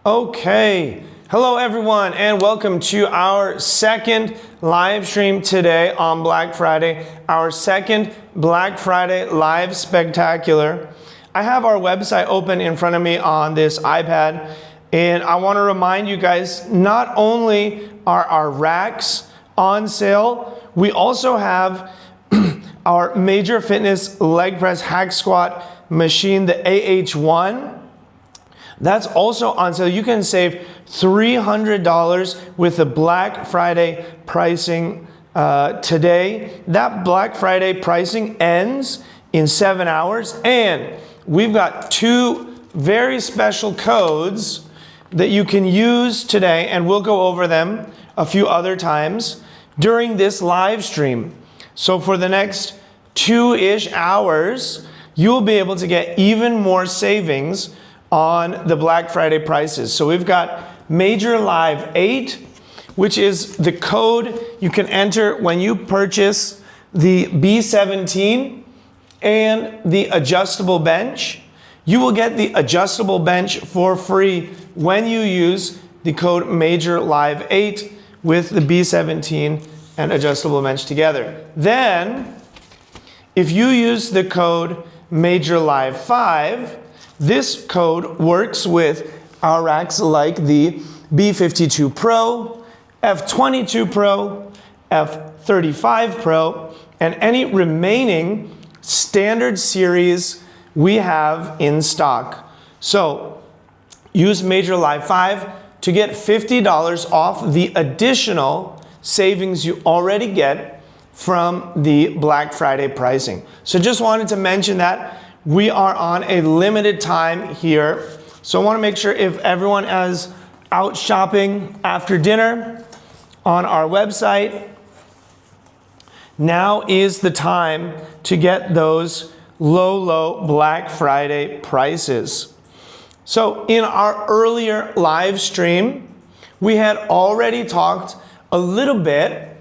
Okay, hello everyone and welcome to our second live stream today on Black Friday, our second Black Friday live spectacular. I have our website open in front of me on this iPad, and I want to remind you guys, not only are our racks on sale, we also have our Major Fitness leg press hack squat machine, the AH1. That's also on sale. You can save $300 with the Black Friday pricing today. That Black Friday pricing ends in 7 hours, and we've got two very special codes that you can use today, and we'll go over them a few other times during this live stream. So for the next 2-ish hours, you'll be able to get even more savings on the Black Friday prices. So we've got Major Live 8, which is the code you can enter when you purchase the B17 and the adjustable bench. You will get the adjustable bench for free when you use the code Major Live 8 with the B17 and adjustable bench together. Then, if you use the code Major Live 5, this code works with our racks like the B52 Pro, F22 Pro, F35 Pro, and any remaining standard series we have in stock. So use Major Live 5 to get $50 off the additional savings you already get from the Black Friday pricing. So just wanted to mention that. We are on a limited time here, so I want to make sure if everyone is out shopping after dinner on our website, now is the time to get those low Black Friday prices. So in our earlier live stream, we had already talked a little bit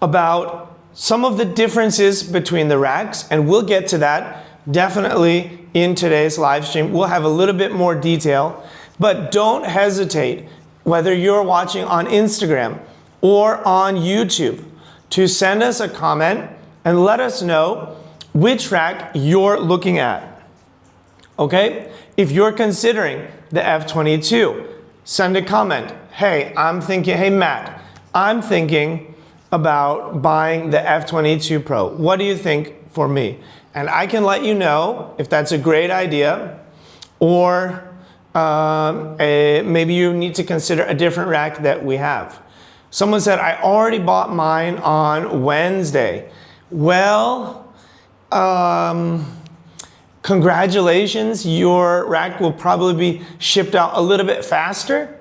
about some of the differences between the racks, and we'll get to that definitely in today's live stream. We'll have a little bit more detail, but don't hesitate, whether you're watching on Instagram or on YouTube, to send us a comment and let us know which rack you're looking at. Okay? If you're considering the F22, send a comment. Hey, Matt, I'm thinking about buying the F22 Pro. What do you think for me? And I can let you know if that's a great idea, or maybe you need to consider a different rack that we have. Someone said, I already bought mine on Wednesday. Well, congratulations, your rack will probably be shipped out a little bit faster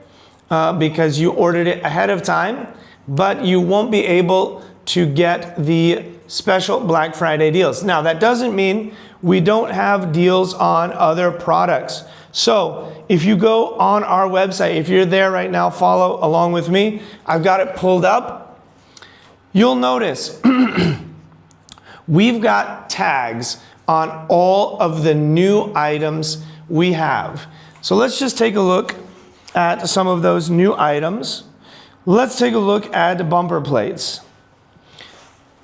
because you ordered it ahead of time, but you won't be able to get the special Black Friday deals. Now, that doesn't mean we don't have deals on other products. So if you go on our website, if you're there right now, follow along with me. I've got it pulled up. You'll notice we've got tags on all of the new items we have. So let's just take a look at some of those new items. Let's take a look at the bumper plates.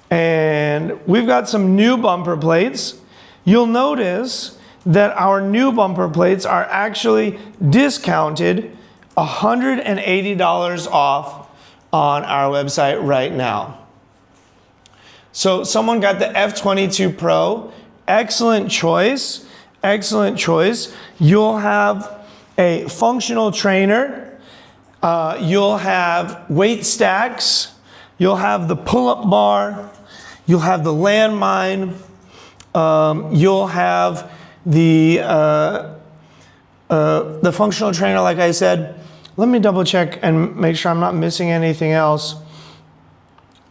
And we've got some new bumper plates. You'll notice that our new bumper plates are actually discounted $180 off on our website right now. So someone got the F22 Pro. Excellent choice, excellent choice. You'll have a functional trainer. You'll have weight stacks. You'll have the pull-up bar. You'll have the landmine. You'll have the functional trainer, like I said. Let me double check and make sure I'm not missing anything else.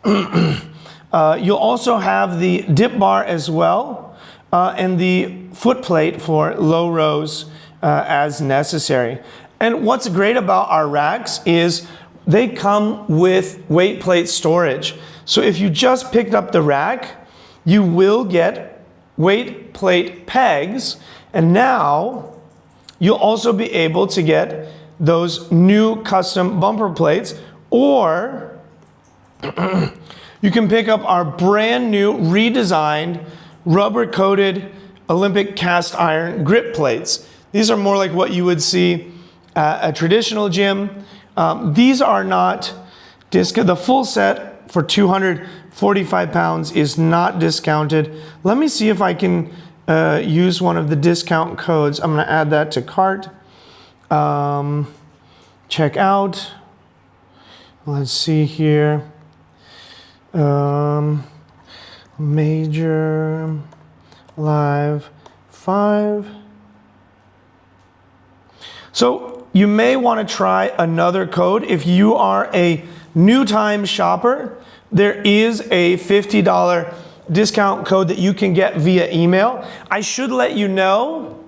You'll also have the dip bar as well, and the foot plate for low rows as necessary. And what's great about our racks is they come with weight plate storage. So if you just picked up the rack, you will get weight plate pegs. And now you'll also be able to get those new custom bumper plates, or you can pick up our brand new redesigned rubber coated Olympic cast iron grip plates. These are more like what you would see at a traditional gym. These are not the full set for 245 pounds is not discounted. Let me see if I can use one of the discount codes. I'm going to add that to cart. Check out. Let's see here. Major Live 5. So you may want to try another code. If you are a new time shopper, there is a $50 discount code that you can get via email. I should let you know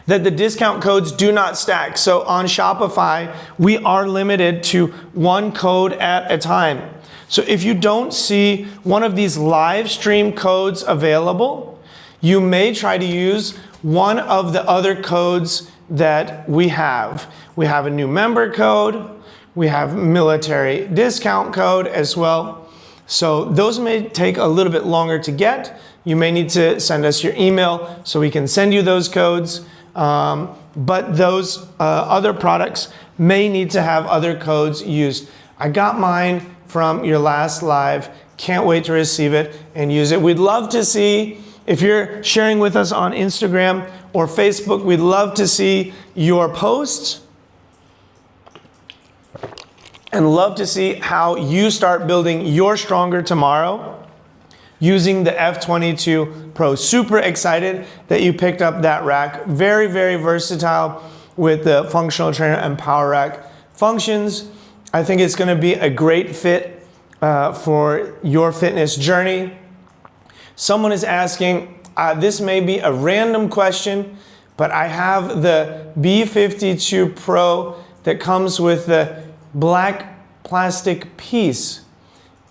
that the discount codes do not stack. So on Shopify, we are limited to one code at a time. So if you don't see one of these live stream codes available, you may try to use one of the other codes that we have. We have a new member code, we have military discount code as well. So those may take a little bit longer to get. You may need to send us your email so we can send you those codes. But those other products may need to have other codes used. I got mine from your last live. Can't wait to receive it and use it. We'd love to see, if you're sharing with us on Instagram or Facebook, we'd love to see your posts and love to see how you start building your stronger tomorrow using the F22 Pro. Super excited that you picked up that rack. Very, very versatile with the functional trainer and power rack functions. I think it's going to be a great fit for your fitness journey. Someone is asking, this may be a random question, but I have the B52 Pro that comes with the black plastic piece.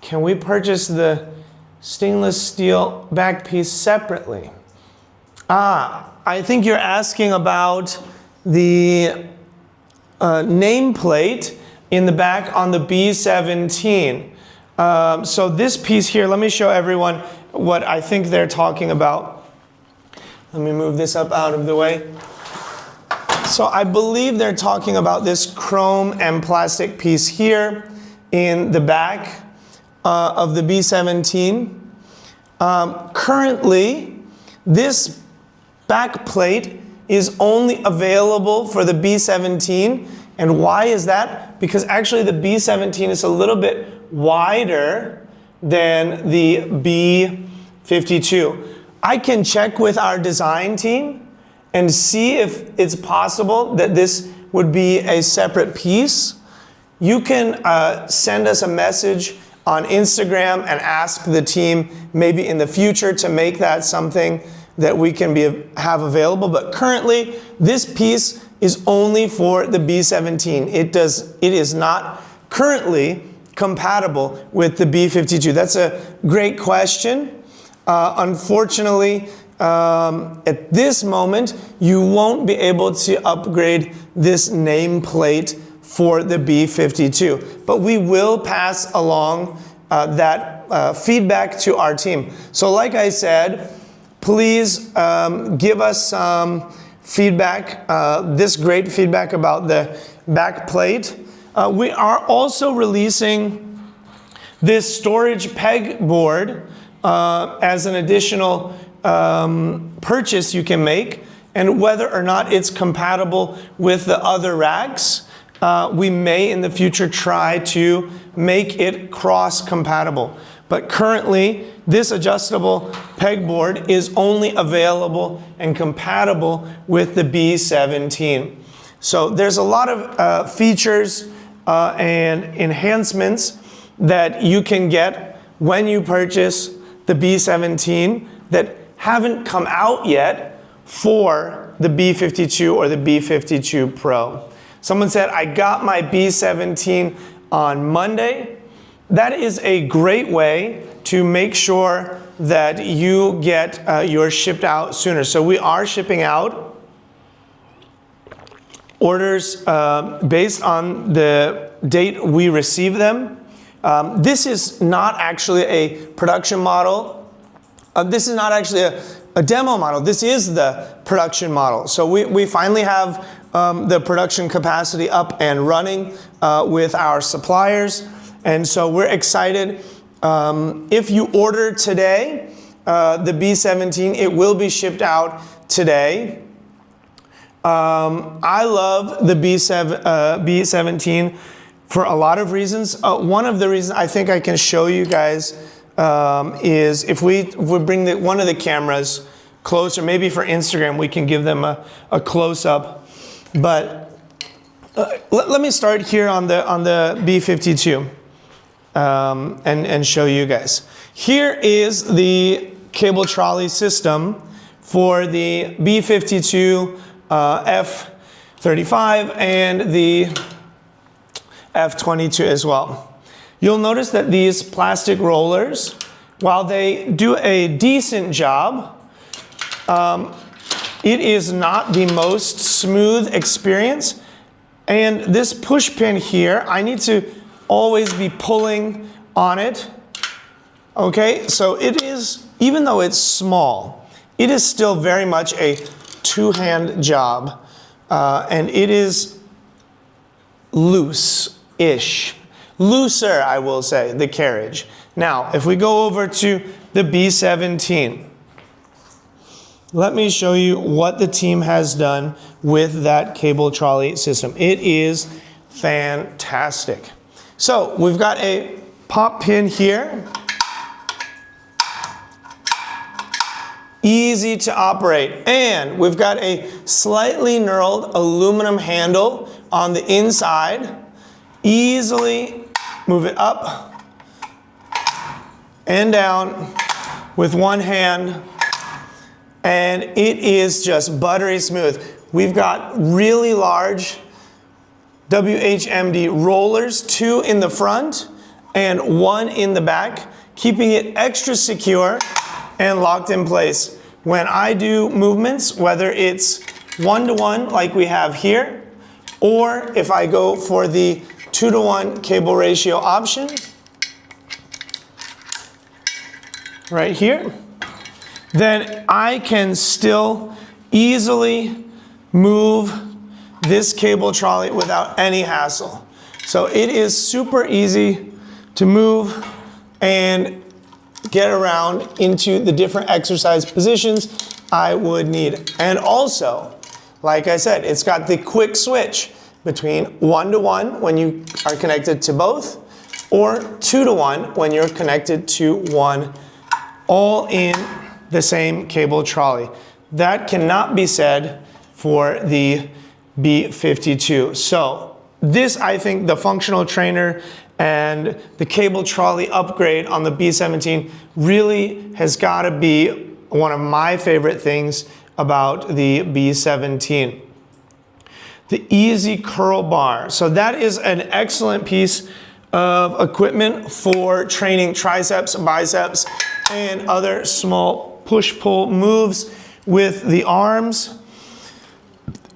Can we purchase the stainless steel back piece separately? I think you're asking about the nameplate in the back on the B17. So this piece here, let me show everyone what I think they're talking about. Let me move this up out of the way. So I believe they're talking about this chrome and plastic piece here in the back of the B17. Currently, this back plate is only available for the B17. And why is that? Because actually the B17 is a little bit wider than the B52. I can check with our design team and see if it's possible that this would be a separate piece. You can send us a message on Instagram and ask the team maybe in the future to make that something that we can have available. But currently, this piece is only for the B17. It is not currently compatible with the B52. That's a great question. Unfortunately, at this moment, you won't be able to upgrade this nameplate for the B52. But we will pass along that feedback to our team. So like I said, please give us some feedback, this great feedback about the back plate. We are also releasing this storage pegboard as an additional purchase you can make, and whether or not it's compatible with the other racks, we may in the future try to make it cross-compatible. But currently, this adjustable pegboard is only available and compatible with the B17. So there's a lot of features and enhancements that you can get when you purchase the B17 that haven't come out yet for the B52 or the B52 Pro. Someone said, I got my B17 on Monday. That is a great way to make sure that you get yours shipped out sooner. So we are shipping out orders based on the date we receive them. This is not actually a production model. This is not actually a demo model. This is the production model. So we finally have the production capacity up and running with our suppliers. And so we're excited. If you order today, the B17, it will be shipped out today. I love the B17 for a lot of reasons. One of the reasons I think I can show you guys is if we bring one of the cameras closer, maybe for Instagram, we can give them a close-up. But let me start here on the B52 and show you guys. Here is the cable trolley system for the B52 F35 and the F22 as well. You'll notice that these plastic rollers, while they do a decent job, it is not the most smooth experience. And this push pin here, I need to always be pulling on it. Okay, so it is, even though it's small, it is still very much a two-hand job. And it is loose-ish. Looser, I will say, the carriage. Now, if we go over to the B17, let me show you what the team has done with that cable trolley system. It is fantastic. So, we've got a pop pin here. Easy to operate. And we've got a slightly knurled aluminum handle on the inside. Easily move it up and down with one hand. And it is just buttery smooth. We've got really large WHMD rollers, 2 in the front and 1 in the back, keeping it extra secure and locked in place. When I do movements, whether it's 1-to-1 like we have here, or if I go for the 2-to-1 cable ratio option, right here, then I can still easily move this cable trolley without any hassle. So it is super easy to move and get around into the different exercise positions I would need. And also, like I said, it's got the quick switch between 1-to-1 when you are connected to both, or 2-to-1 when you're connected to one, all in the same cable trolley. That cannot be said for the B52. So this, I think, the functional trainer and the cable trolley upgrade on the B17 really has got to be one of my favorite things about the B17. The easy curl bar. So that is an excellent piece of equipment for training triceps, biceps, and other small push-pull moves with the arms.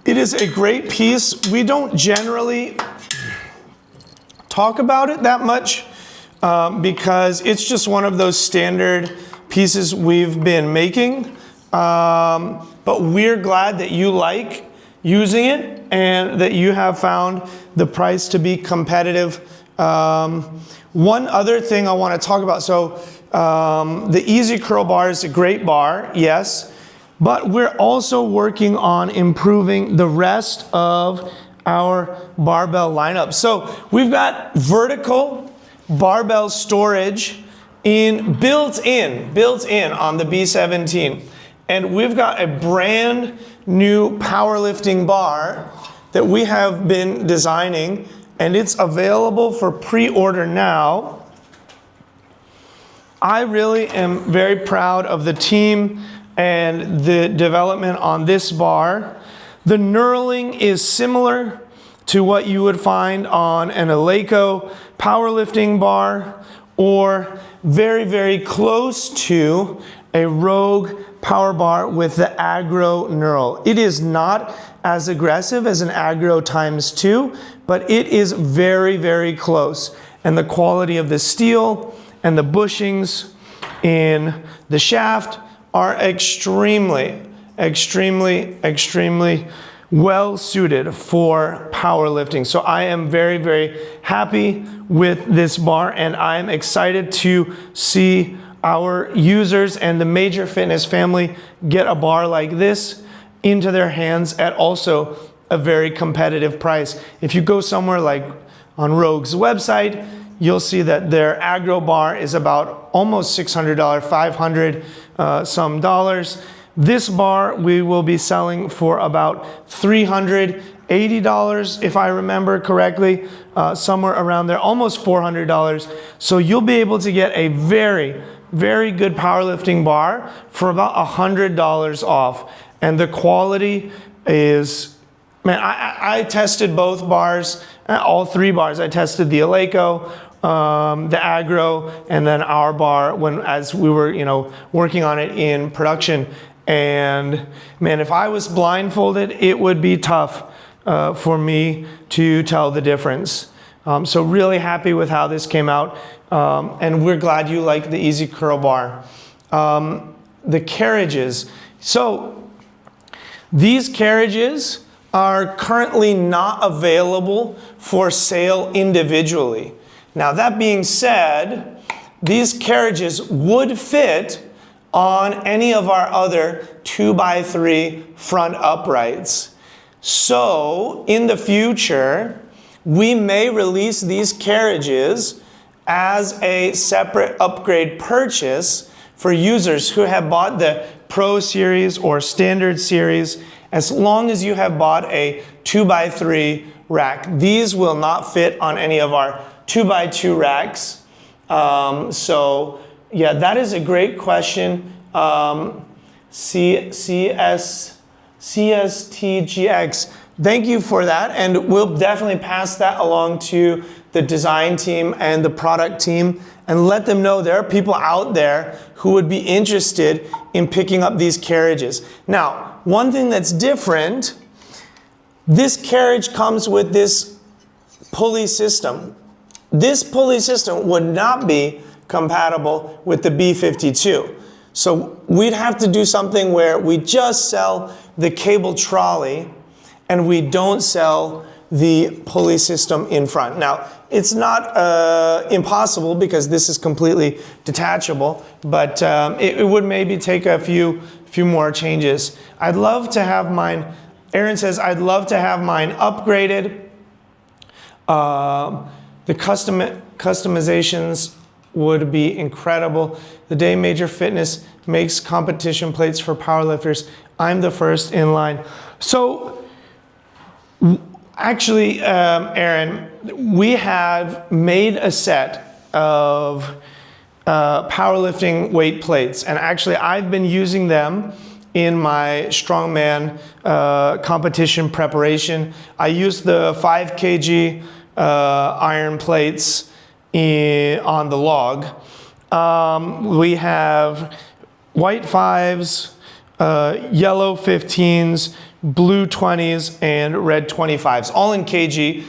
It is a great piece. We don't generally talk about it that much because it's just one of those standard pieces we've been making. But we're glad that you like using it and that you have found the price to be competitive. One other thing I want to talk about, so the Easy Curl Bar is a great bar, yes, but we're also working on improving the rest of our barbell lineup. So we've got vertical barbell storage built in on the B17. And we've got a brand new powerlifting bar that we have been designing, and it's available for pre-order now. I really am very proud of the team and the development on this bar. The knurling is similar to what you would find on an Eleiko powerlifting bar, or very, very close to a Rogue power bar with the aggro knurl. It is not as aggressive as an Agro ×2, but it is very, very close. And the quality of the steel and the bushings in the shaft are extremely, extremely, extremely well suited for powerlifting. So I am very, very happy with this bar, and I'm excited to see our users and the Major Fitness family get a bar like this into their hands at also a very competitive price. If you go somewhere like on Rogue's website, you'll see that their Agro bar is about almost $600, 500 some dollars. This bar we will be selling for about $380, if I remember correctly, somewhere around there, almost $400. So you'll be able to get a very, very good powerlifting bar for about $100 off. And the quality is, man, I tested both bars, all three bars. I tested the Eleiko, the Agro, and then our bar as we were, working on it in production. And man, if I was blindfolded, it would be tough for me to tell the difference. So really happy with how this came out. And we're glad you like the Easy Curl bar. The carriages. So these carriages are currently not available for sale individually. Now that being said, these carriages would fit on any of our other 2x3 front uprights. So in the future, we may release these carriages as a separate upgrade purchase for users who have bought the Pro Series or Standard Series, as long as you have bought a 2x3 rack. These will not fit on any of our 2x2 racks. So yeah, that is a great question. CSTGX, thank you for that, and we'll definitely pass that along to the design team and the product team and let them know there are people out there who would be interested in picking up these carriages. Now, one thing that's different, this carriage comes with this pulley system. This pulley system would not be compatible with the B52. So we'd have to do something where we just sell the cable trolley and we don't sell the pulley system in front. Now, it's not impossible because this is completely detachable, but it would maybe take a few more changes. I'd love to have mine, Aaron says, I'd love to have mine upgraded. The customizations would be incredible. The day Major Fitness makes competition plates for powerlifters, I'm the first in line. So actually, Aaron, we have made a set of powerlifting weight plates, and actually I've been using them in my strongman competition preparation. I used the 5 kg iron plates on the log. We have white 5s, yellow 15s, blue 20s, and red 25s, all in kg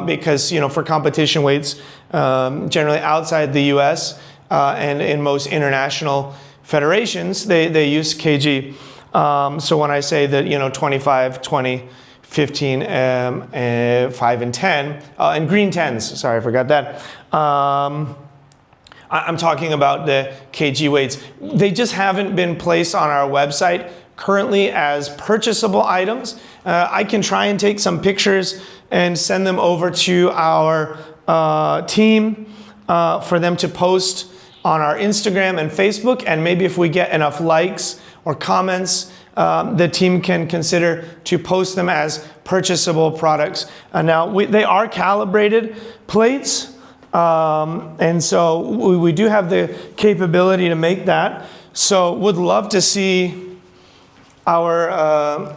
because, for competition weights, generally outside the US and in most international federations, they use kg. So when I say that, 25, 20, 15, 5 and 10, and green 10s, sorry, I forgot that. I'm talking about the kg weights. They just haven't been placed on our website currently as purchasable items. I can try and take some pictures and send them over to our team for them to post on our Instagram and Facebook, and maybe if we get enough likes or comments, the team can consider to post them as purchasable products. Now, they are calibrated plates, and so we do have the capability to make that. So would love to see our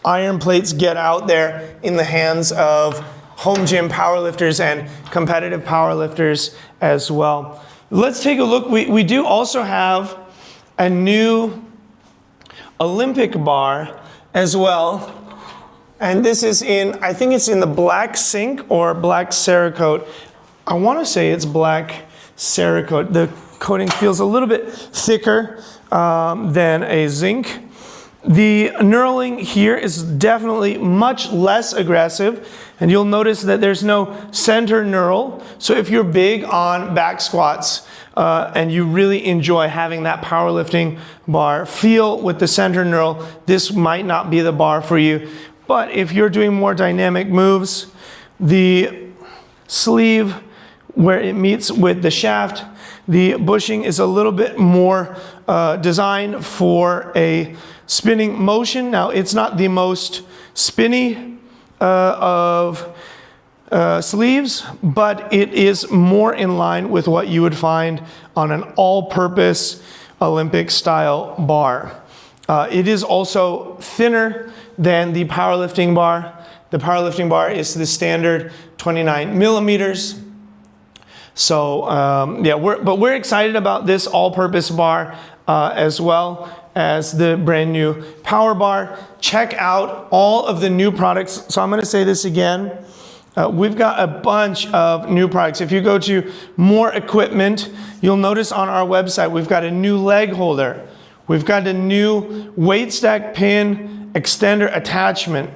iron plates get out there in the hands of home gym powerlifters and competitive powerlifters as well. Let's take a look. We do also have a new Olympic bar as well. And this is in, I think it's in the black zinc or black Cerakote. I want to say it's black Cerakote. The coating feels a little bit thicker than a zinc. The knurling here is definitely much less aggressive, and you'll notice that there's no center knurl. So if you're big on back squats and you really enjoy having that powerlifting bar feel with the center knurl, this might not be the bar for you. But if you're doing more dynamic moves, the sleeve where it meets with the shaft, the bushing is a little bit more designed for a spinning motion. Now, it's not the most spinny of sleeves, but it is more in line with what you would find on an all-purpose Olympic-style bar. It is also thinner than the powerlifting bar. The powerlifting bar is the standard 29 millimeters. So yeah, we're excited about this all-purpose bar as well as the brand new power bar. Check out all of the new products. So I'm going to say this again. We've got a bunch of new products. If you go to more equipment, you'll notice on our website we've got a new leg holder. We've got a new weight stack pin extender attachment.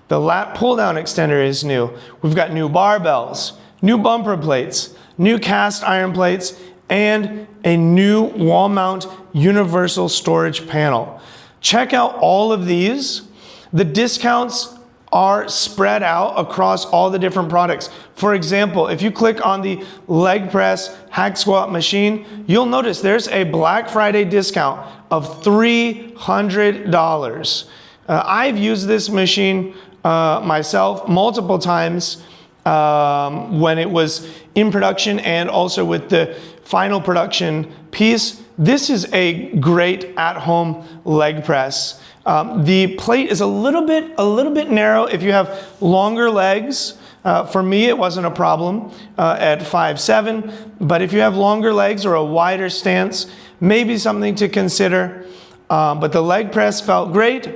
The lat pull down extender is new. We've got new barbells, new bumper plates, new cast iron plates, and a new wall mount universal storage panel. Check out all of these. The discounts are spread out across all the different products. For example, if you click on the leg press hack squat machine, you'll notice there's a Black Friday discount of $300. I've used this machine myself multiple times when it was in production and also with the final production piece. This is a great at-home leg press. The plate is a little bit narrow if you have longer legs. For me, it wasn't a problem at 5'7", but if you have longer legs or a wider stance, maybe something to consider. But the leg press felt great,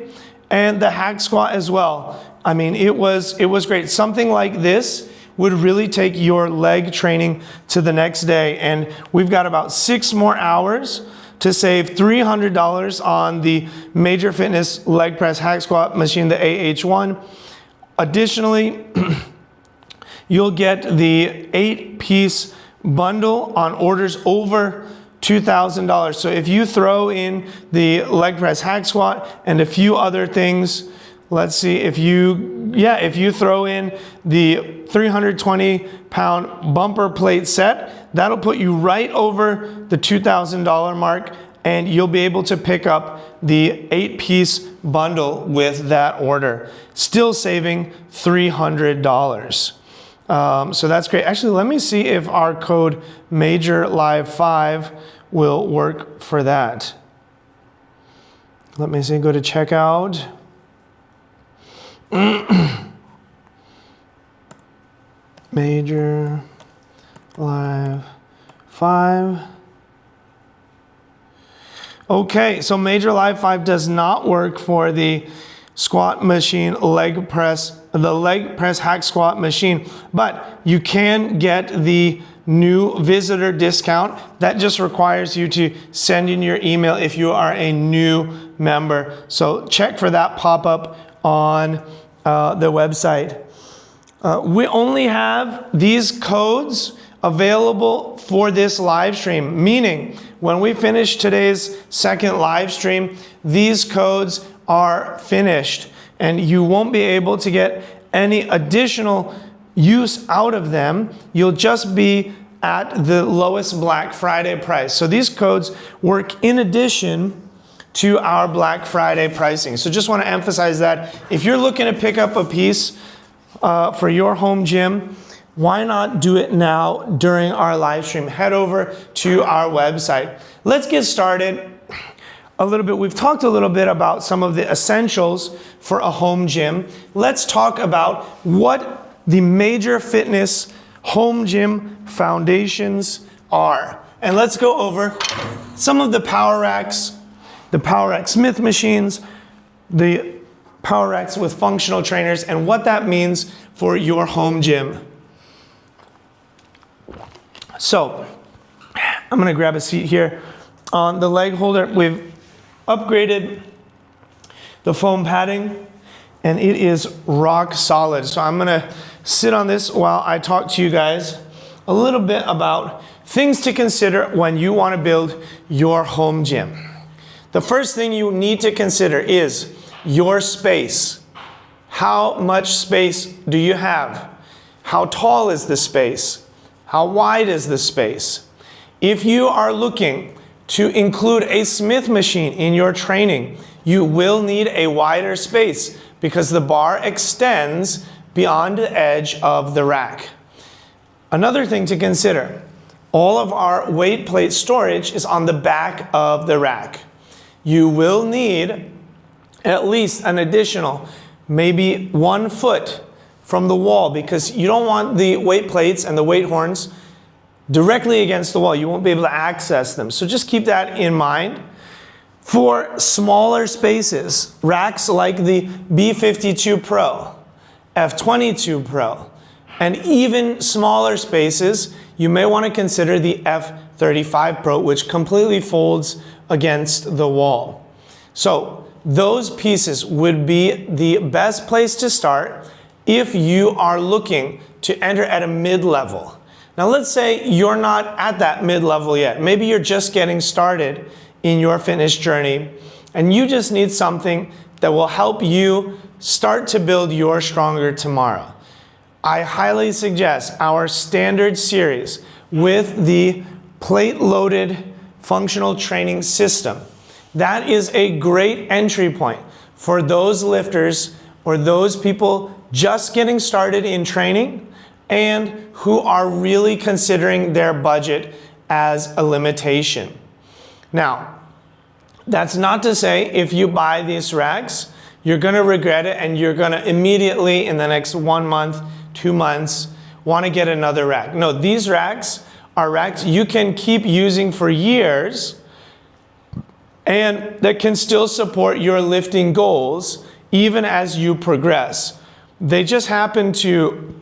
and the hack squat as well. I mean, it was great. Something like this would really take your leg training to the next day. And we've got about 6 more hours to save $300 on the Major Fitness leg press hack squat machine, the AH1. Additionally, you'll get the 8-piece bundle on orders over $2,000. So if you throw in the leg press hack squat and a few other things, let's see, if you throw in the 320-pound bumper plate set, that'll put you right over the $2,000 mark, and you'll be able to pick up the 8-piece bundle with that order, still saving $300. So that's great. Actually, let me see if our code MAJORLIVE5 will work for that. Let me see, go to checkout. Major Live 5. Okay, so Major Live 5 does not work for the squat machine leg press, the leg press hack squat machine, but you can get the new visitor discount. That just requires you to send in your email if you are a new member. So check for that pop-up on the website. We only have these codes available for this live stream, meaning when we finish today's second live stream, these codes are finished and you won't be able to get any additional use out of them. You'll just be at the lowest Black Friday price. So these codes work in addition to our Black Friday pricing. So just want to emphasize that if you're looking to pick up a piece for your home gym, why not do it now during our live stream? Head over to our website. Let's get started a little bit. We've talked a little bit about some of the essentials for a home gym. Let's talk about what the Major Fitness home gym foundations are. And let's go over some of the power racks, the Power Rack Smith machines, the power racks with functional trainers and what that means for your home gym. So, I'm gonna grab a seat here. On the leg holder, we've upgraded the foam padding and it is rock solid. So I'm gonna sit on this while I talk to you guys a little bit about things to consider when you wanna build your home gym. The first thing you need to consider is your space. How much space do you have? How tall is the space? How wide is the space? If you are looking to include a Smith machine in your training, you will need a wider space because the bar extends beyond the edge of the rack. Another thing to consider, all of our weight plate storage is on the back of the rack. You will need at least an additional, maybe 1 foot from the wall because you don't want the weight plates and the weight horns directly against the wall. You won't be able to access them. So just keep that in mind. For smaller spaces, racks like the B52 Pro, F22 Pro, and even smaller spaces, you may want to consider the F35 Pro, which completely folds against the wall. So those pieces would be the best place to start if you are looking to enter at a mid-level. Now let's say you're not at that mid-level yet. Maybe you're just getting started in your fitness journey and you just need something that will help you start to build your stronger tomorrow. I highly suggest our standard series with the plate-loaded functional training system. That is a great entry point for those lifters or those people just getting started in training and who are really considering their budget as a limitation. Now, that's not to say if you buy these racks, you're gonna regret it and you're gonna immediately in the next 1 month, 2 months, wanna get another rack. No, these racks are racks you can keep using for years and that can still support your lifting goals even as you progress. They just happen to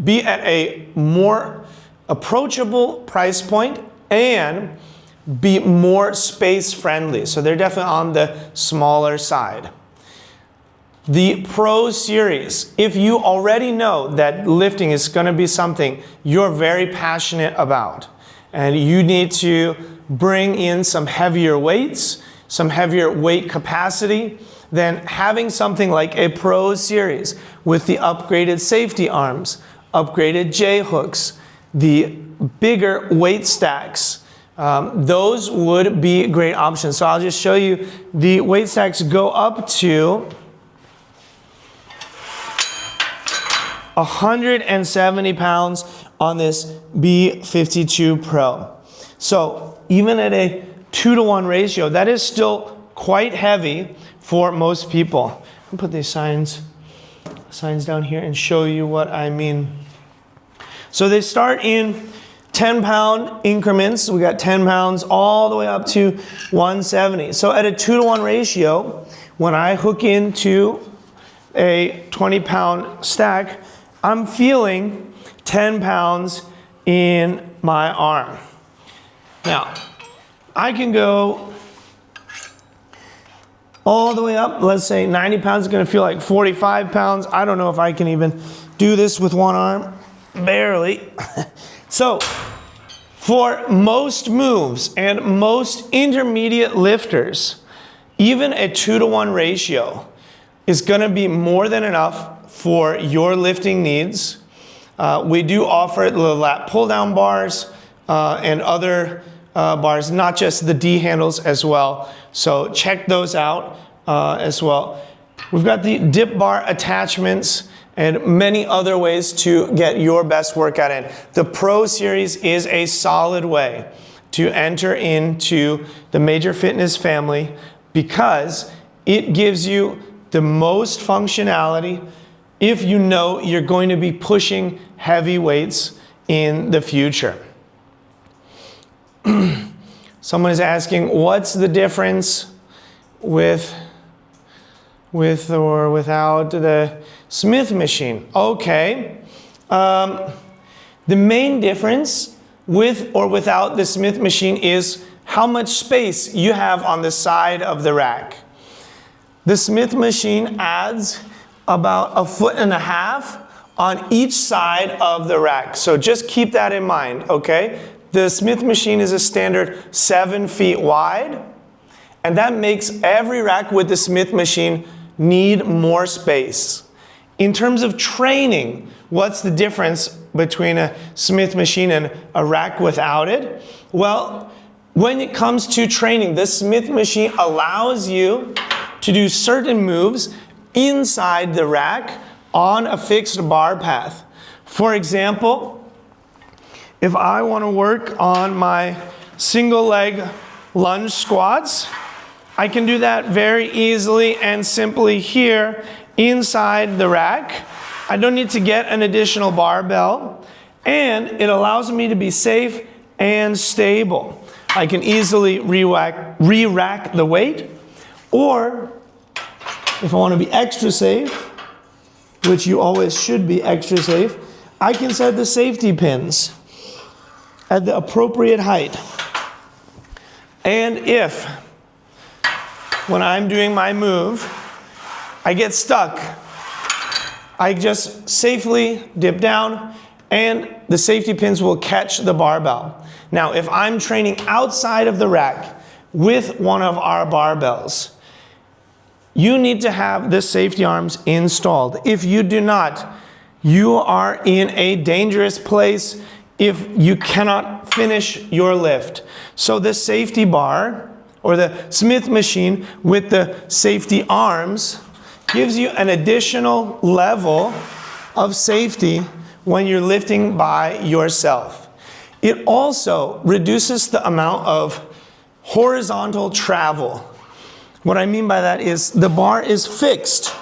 be at a more approachable price point and be more space friendly. So they're definitely on the smaller side. The Pro Series, if you already know that lifting is going to be something you're very passionate about and you need to bring in some heavier weights, some heavier weight capacity, then having something like a Pro Series with the upgraded safety arms, upgraded J-hooks, the bigger weight stacks, those would be great options. So I'll just show you the weight stacks go up to 170 pounds on this B52 Pro. So even at a 2-to-1 ratio, that is still quite heavy for most people. I'll put these signs down here and show you what I mean. So they start in 10-pound increments. We got 10 pounds all the way up to 170. So at a 2-to-1 ratio, when I hook into a 20-pound stack, I'm feeling 10 pounds in my arm. Now, I can go all the way up. Let's say 90 pounds is going to feel like 45 pounds. I don't know if I can even do this with one arm. Barely. So, for most moves and most intermediate lifters, even a 2-to-1 ratio is going to be more than enough for your lifting needs. We do offer the lat pull-down bars and other bars, not just the D handles as well. So check those out as well. We've got the dip bar attachments and many other ways to get your best workout in. The Pro Series is a solid way to enter into the Major Fitness family because it gives you the most functionality if you know you're going to be pushing heavy weights in the future. Someone is asking, what's the difference with with or without the Smith machine? Okay. The main difference with or without the Smith machine is how much space you have on the side of the rack. The Smith machine adds about 1.5 feet on each side of the rack. So just keep that in mind, okay? The Smith machine is a standard 7 feet wide, and that makes every rack with the Smith machine need more space. In terms of training, what's the difference between a Smith machine and a rack without it? Well, when it comes to training, the Smith machine allows you to do certain moves inside the rack on a fixed bar path. For example, if I want to work on my single leg lunge squats, I can do that very easily and simply here inside the rack. I don't need to get an additional barbell, and it allows me to be safe and stable. I can easily re-rack the weight, or if I want to be extra safe, which you always should be extra safe, I can set the safety pins at the appropriate height. And if, when I'm doing my move, I get stuck, I just safely dip down and the safety pins will catch the barbell. Now, if I'm training outside of the rack with one of our barbells, you need to have the safety arms installed. If you do not, you are in a dangerous place if you cannot finish your lift. So the safety bar, or the Smith machine with the safety arms, gives you an additional level of safety when you're lifting by yourself. It also reduces the amount of horizontal travel. What I mean by that is the bar is fixed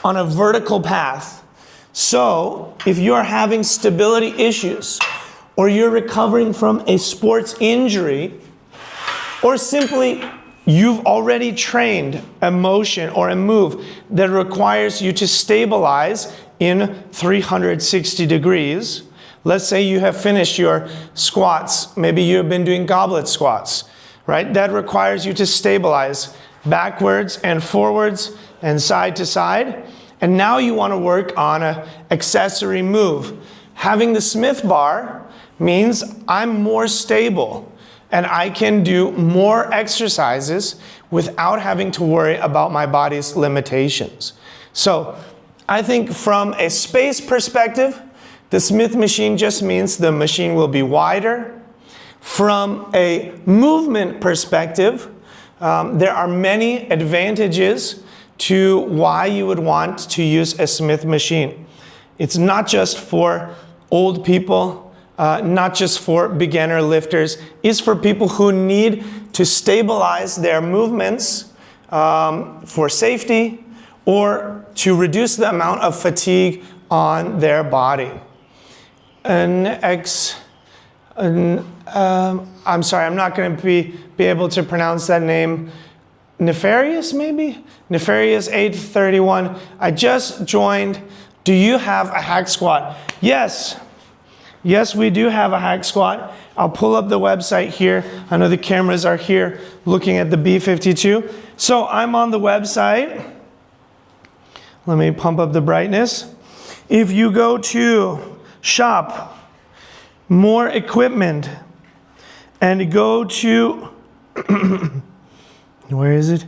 on a vertical path. So if you're having stability issues, or you're recovering from a sports injury, or simply you've already trained a motion or a move that requires you to stabilize in 360 degrees. Let's say you have finished your squats. Maybe you've been doing goblet squats, right? That requires you to stabilize backwards and forwards and side to side. And now you want to work on an accessory move. Having the Smith bar means I'm more stable and I can do more exercises without having to worry about my body's limitations. So I think from a space perspective, the Smith machine just means the machine will be wider. From a movement perspective, there are many advantages to why you would want to use a Smith machine. It's not just for old people, not just for beginner lifters. It's for people who need to stabilize their movements for safety or to reduce the amount of fatigue on their body. I'm sorry, I'm not going to be able to pronounce that name. Nefarious, maybe? Nefarious 831. I just joined. Do you have a hack squat? Yes. Yes, we do have a hack squat. I'll pull up the website here. I know the cameras are here looking at the B52. So I'm on the website. Let me pump up the brightness. If you go to shop, more equipment, and go to, where is it?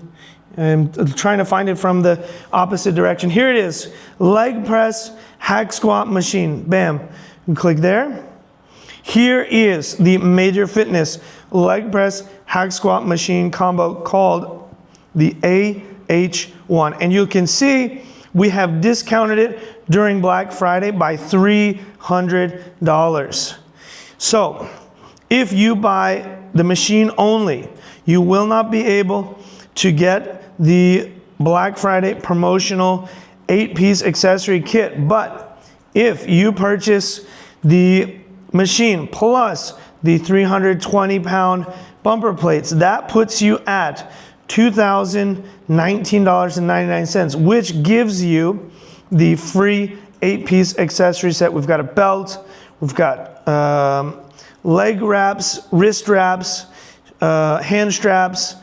I'm trying to find it from the opposite direction. Here it is, leg press hack squat machine. Bam, and click there. Here is the Major Fitness leg press hack squat machine combo called the AH1. And you can see we have discounted it during Black Friday by $300. So if you buy the machine only, you will not be able to get the Black Friday promotional 8-piece accessory kit. But if you purchase the machine plus the 320-pound bumper plates, that puts you at $2,019.99, which gives you the free 8-piece accessory set. We've got a belt, we've got leg wraps, wrist wraps, hand straps,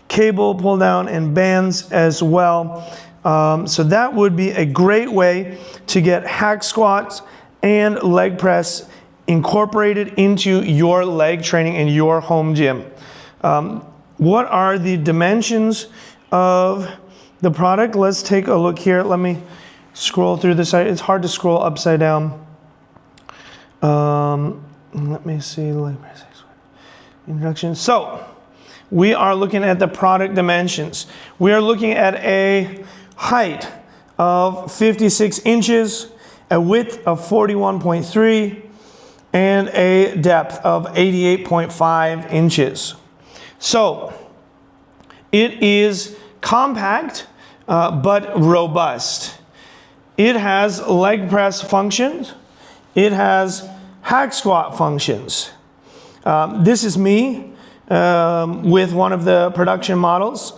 cable pull down, and bands as well. So that would be a great way to get hack squats and leg press incorporated into your leg training in your home gym. What are the dimensions of the product? Let's take a look here. Let me scroll through this. It's hard to scroll upside down. Let me see. Introduction. So we are looking at the product dimensions. We are looking at a height of 56 inches, a width of 41.3, and a depth of 88.5 inches. So it is compact, but robust. It has leg press functions. It has hack squat functions. This is me with one of the production models.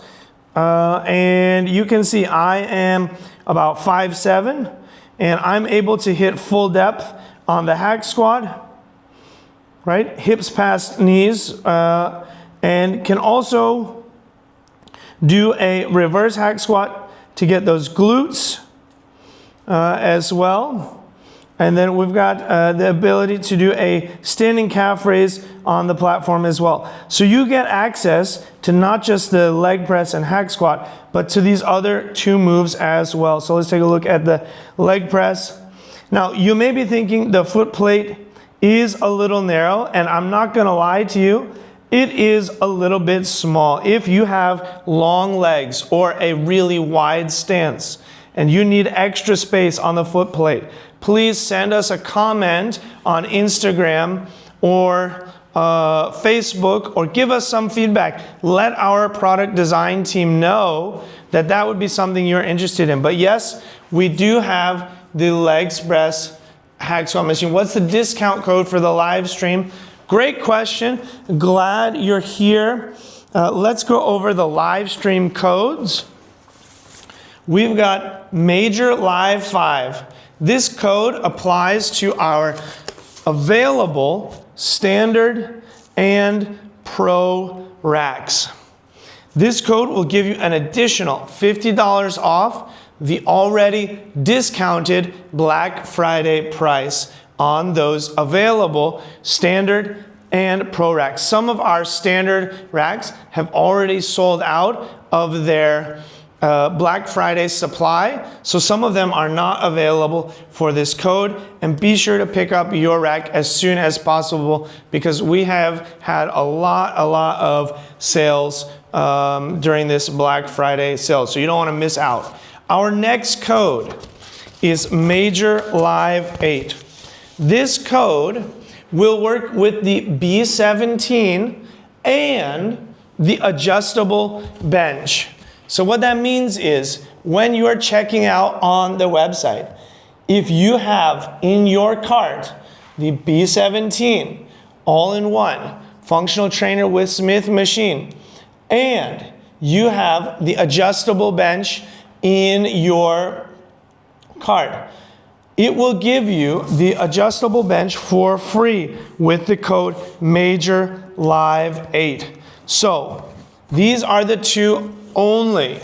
And you can see I am about 5'7", and I'm able to hit full depth on the hack squat, right? Hips past knees, and can also do a reverse hack squat to get those glutes as well. And then we've got the ability to do a standing calf raise on the platform as well. So you get access to not just the leg press and hack squat, but to these other two moves as well. So let's take a look at the leg press. Now, you may be thinking the foot plate is a little narrow, and I'm not gonna lie to you, it is a little bit small. If you have long legs or a really wide stance and you need extra space on the foot plate, please send us a comment on Instagram or Facebook, or give us some feedback. Let our product design team know that that would be something you're interested in. But yes, we do have the leg press hack squat machine. What's the discount code for the live stream? Great question. Glad you're here. Let's go over the live stream codes. We've got Major Live 5. This code applies to our available standard and pro racks. This code will give you an additional $50 off the already discounted Black Friday price on those available standard and pro racks. Some of our standard racks have already sold out of their Black Friday supply, so some of them are not available for this code, and be sure to pick up your rack as soon as possible because we have had a lot of sales during this Black Friday sale, so you don't want to miss out. Our next code is Major Live 8. This code will work with the B17 and the adjustable bench. So what that means is when you are checking out on the website, if you have in your cart the B17 all-in-one functional trainer with Smith machine, and you have the adjustable bench in your cart, it will give you the adjustable bench for free with the code Major Live 8. So these are the two only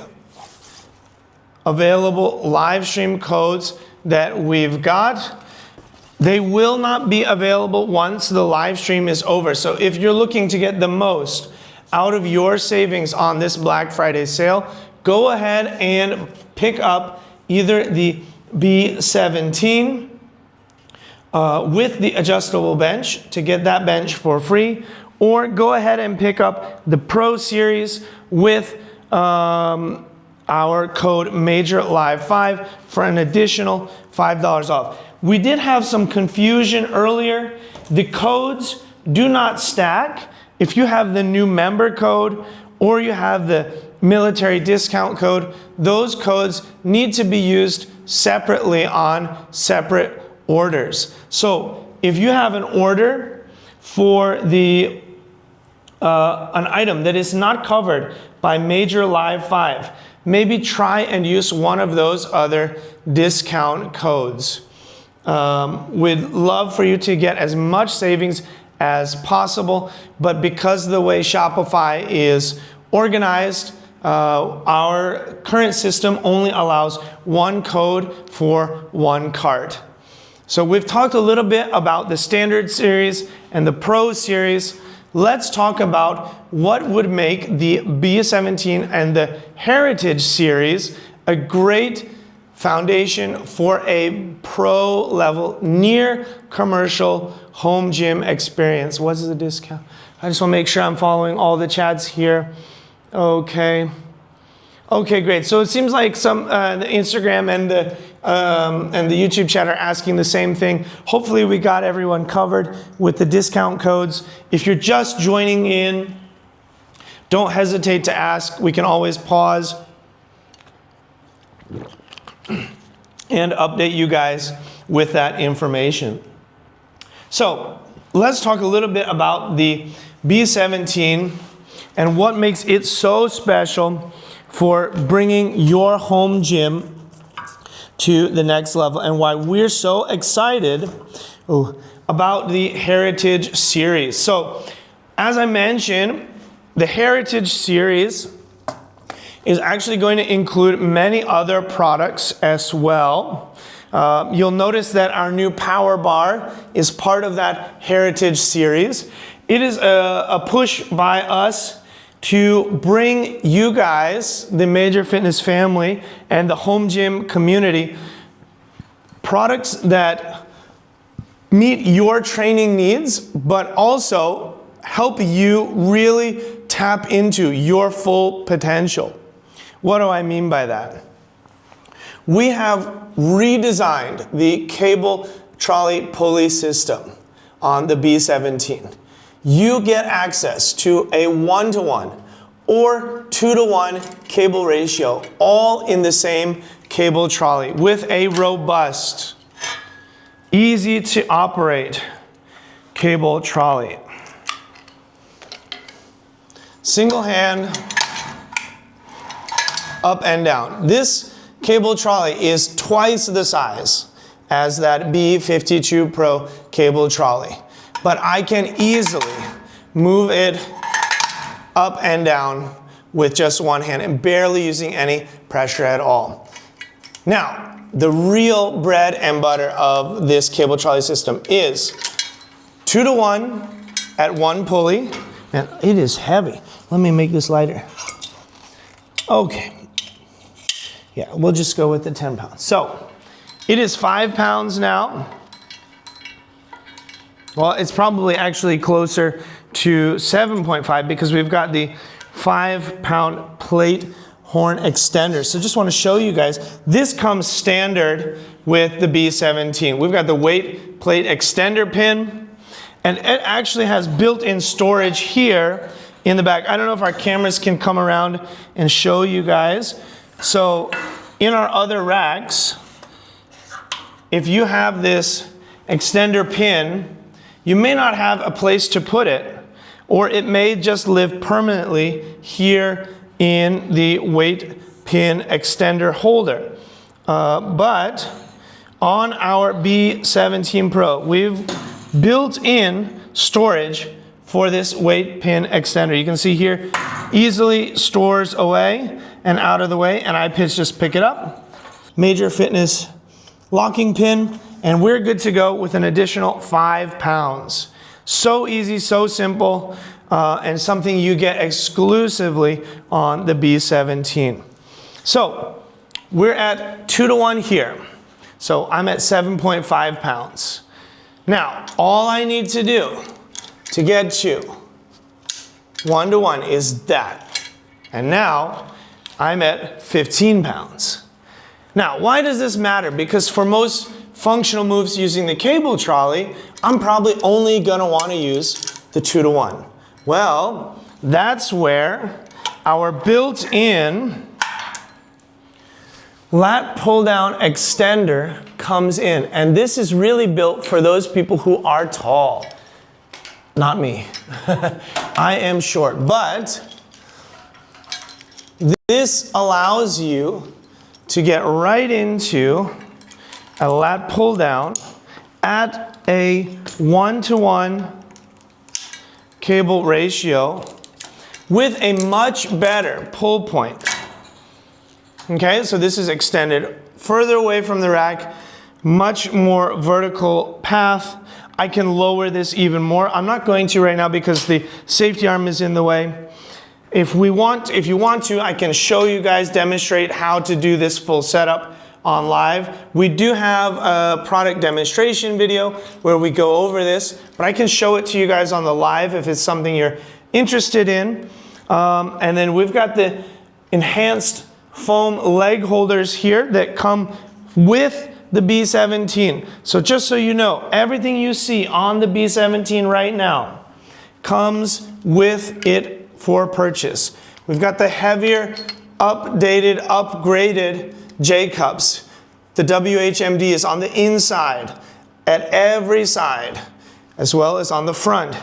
available live stream codes that we've got. They will not be available once the live stream is over. So if you're looking to get the most out of your savings on this Black Friday sale, go ahead and pick up either the B17 with the adjustable bench to get that bench for free, or go ahead and pick up the Pro Series with our code Major Live 5 for an additional $5 off. We did have some confusion earlier. The codes do not stack. If you have the new member code or you have the military discount code, those codes need to be used separately on separate orders. So if you have an order for the an item that is not covered by major Live 5, maybe try and use one of those other discount codes. We'd love for you to get as much savings as possible, but because of the way Shopify is organized, our current system only allows one code for one cart. So we've talked a little bit about the Standard series and the Pro series. Let's talk about what would make the B17 and the Heritage series a great foundation for a pro level, near commercial home gym experience. What is the discount? I just want to make sure I'm following all the chats here. Okay. Okay, great. So it seems like the Instagram and the YouTube chat are asking the same thing. Hopefully we got everyone covered with the discount codes. If you're just joining in, don't hesitate to ask. We can always pause and update you guys with that information. So let's talk a little bit about the B17 and what makes it so special for bringing your home gym to the next level, and why we're so excited about the Heritage series. So as I mentioned, the Heritage series is actually going to include many other products as well. You'll notice that our new power bar is part of that Heritage series. It is a push by us to bring you guys, the Major Fitness family and the home gym community, products that meet your training needs, but also help you really tap into your full potential. What do I mean by that? We have redesigned the cable trolley pulley system on the B17. You get access to a 1-to-1 or 2-to-1 cable ratio, all in the same cable trolley with a robust, easy to operate cable trolley. Single hand, up and down. This cable trolley is twice the size as that B52 Pro cable trolley, but I can easily move it up and down with just one hand and barely using any pressure at all. Now, the real bread and butter of this cable trolley system is 2-to-1 at one pulley, and it is heavy. Let me make this lighter. Okay. Yeah, we'll just go with the 10 pounds. So, it is 5 pounds now. Well, it's probably actually closer to 7.5 because we've got the 5-pound plate horn extender. So just want to show you guys, this comes standard with the B17. We've got the weight plate extender pin, and it actually has built-in storage here in the back. I don't know if our cameras can come around and show you guys. So in our other racks, if you have this extender pin, you may not have a place to put it, or it may just live permanently here in the weight pin extender holder. But on our B17 Pro, we've built in storage for this weight pin extender. You can see here, easily stores away and out of the way, and I just pick it up. Major Fitness locking pin, and we're good to go with an additional 5 pounds. So easy, so simple, and something you get exclusively on the B17. So we're at 2-to-1 here. So I'm at 7.5 pounds. Now, all I need to do to get to 1-to-1 is that. And now I'm at 15 pounds. Now, why does this matter? Because for most functional moves using the cable trolley, I'm probably only gonna wanna use the 2-to-1. Well, that's where our built-in lat pull-down extender comes in. And this is really built for those people who are tall. Not me. I am short, but this allows you to get right into a lat pull down at a 1-to-1 cable ratio with a much better pull point. Okay, so this is extended further away from the rack, much more vertical path. I can lower this even more. I'm not going to right now because the safety arm is in the way. If you want to, I can show you guys, demonstrate how to do this full setup on live. We do have a product demonstration video where we go over this, but I can show it to you guys on the live if it's something you're interested in. And then we've got the enhanced foam leg holders here that come with the B17. So just so you know, everything you see on the B17 right now comes with it for purchase. We've got the heavier, updated, upgraded J-cups. The WHMD is on the inside, at every side, as well as on the front.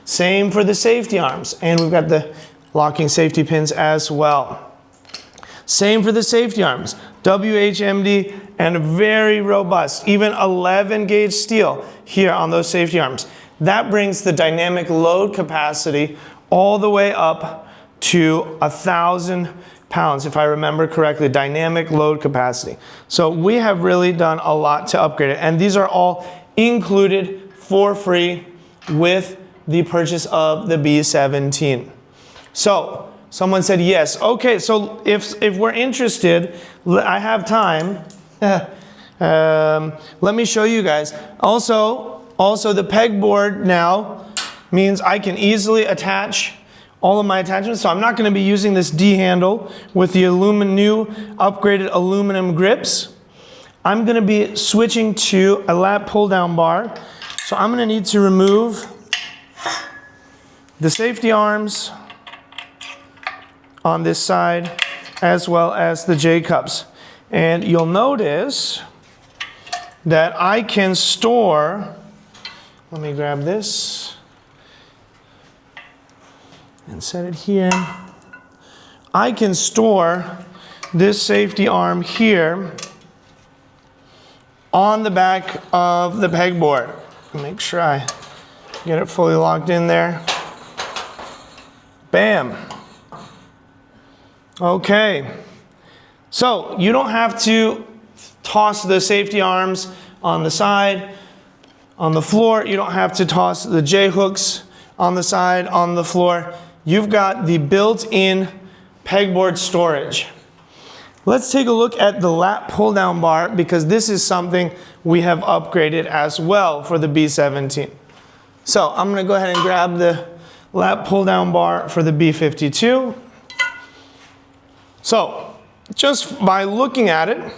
Same for the safety arms, and we've got the locking safety pins as well. Same for the safety arms, WHMD and very robust, even 11 gauge steel here on those safety arms. That brings the dynamic load capacity all the way up to 1,000 pounds, if I remember correctly, dynamic load capacity. So we have really done a lot to upgrade it, and these are all included for free with the purchase of the B17. So someone said yes. Okay, so if we're interested, I have time. Let me show you guys. Also the pegboard now means I can easily attach all of my attachments. So I'm not going to be using this D handle with the new upgraded aluminum grips. I'm going to be switching to a lat pull down bar. So I'm going to need to remove the safety arms on this side as well as the J-cups. And you'll notice that I can store, let me grab this and set it here. I can store this safety arm here on the back of the pegboard. Make sure I get it fully locked in there. Bam. Okay. So you don't have to toss the safety arms on the side, on the floor. You don't have to toss the J-hooks on the side, on the floor. You've got the built-in pegboard storage. Let's take a look at the lat pull-down bar because this is something we have upgraded as well for the B17. So I'm going to go ahead and grab the lat pull-down bar for the B52. So just by looking at it,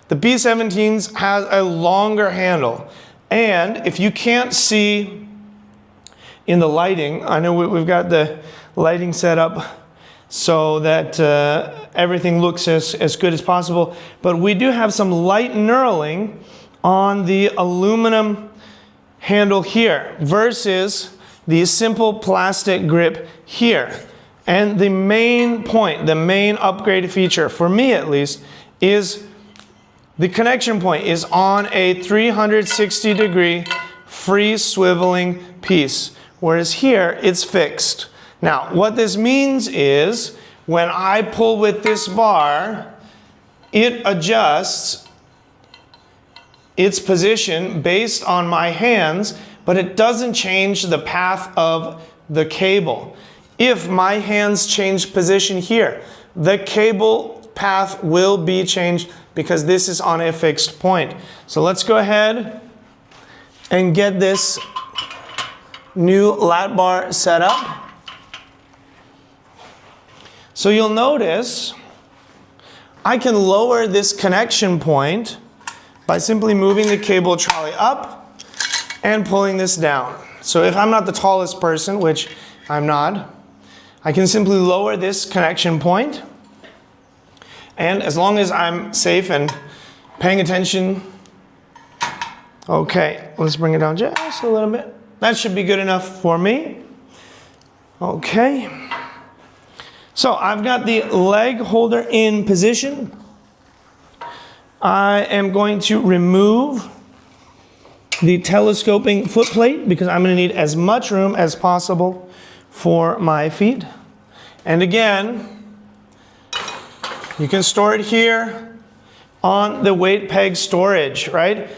the B17 has a longer handle. And if you can't see in the lighting, I know we've got the lighting set up so that everything looks as good as possible. But we do have some light knurling on the aluminum handle here versus the simple plastic grip here. And the main point, the main upgraded feature, for me at least, is the connection point is on a 360-degree free swiveling piece, whereas here it's fixed. Now, what this means is when I pull with this bar, it adjusts its position based on my hands, but it doesn't change the path of the cable. If my hands change position here, the cable path will be changed because this is on a fixed point. So let's go ahead and get this new lat bar set up. So you'll notice I can lower this connection point by simply moving the cable trolley up and pulling this down. So if I'm not the tallest person, which I'm not, I can simply lower this connection point. And as long as I'm safe and paying attention, okay, let's bring it down just a little bit. That should be good enough for me. Okay. So I've got the leg holder in position. I am going to remove the telescoping foot plate because I'm going to need as much room as possible for my feet. And again, you can store it here on the weight peg storage, right?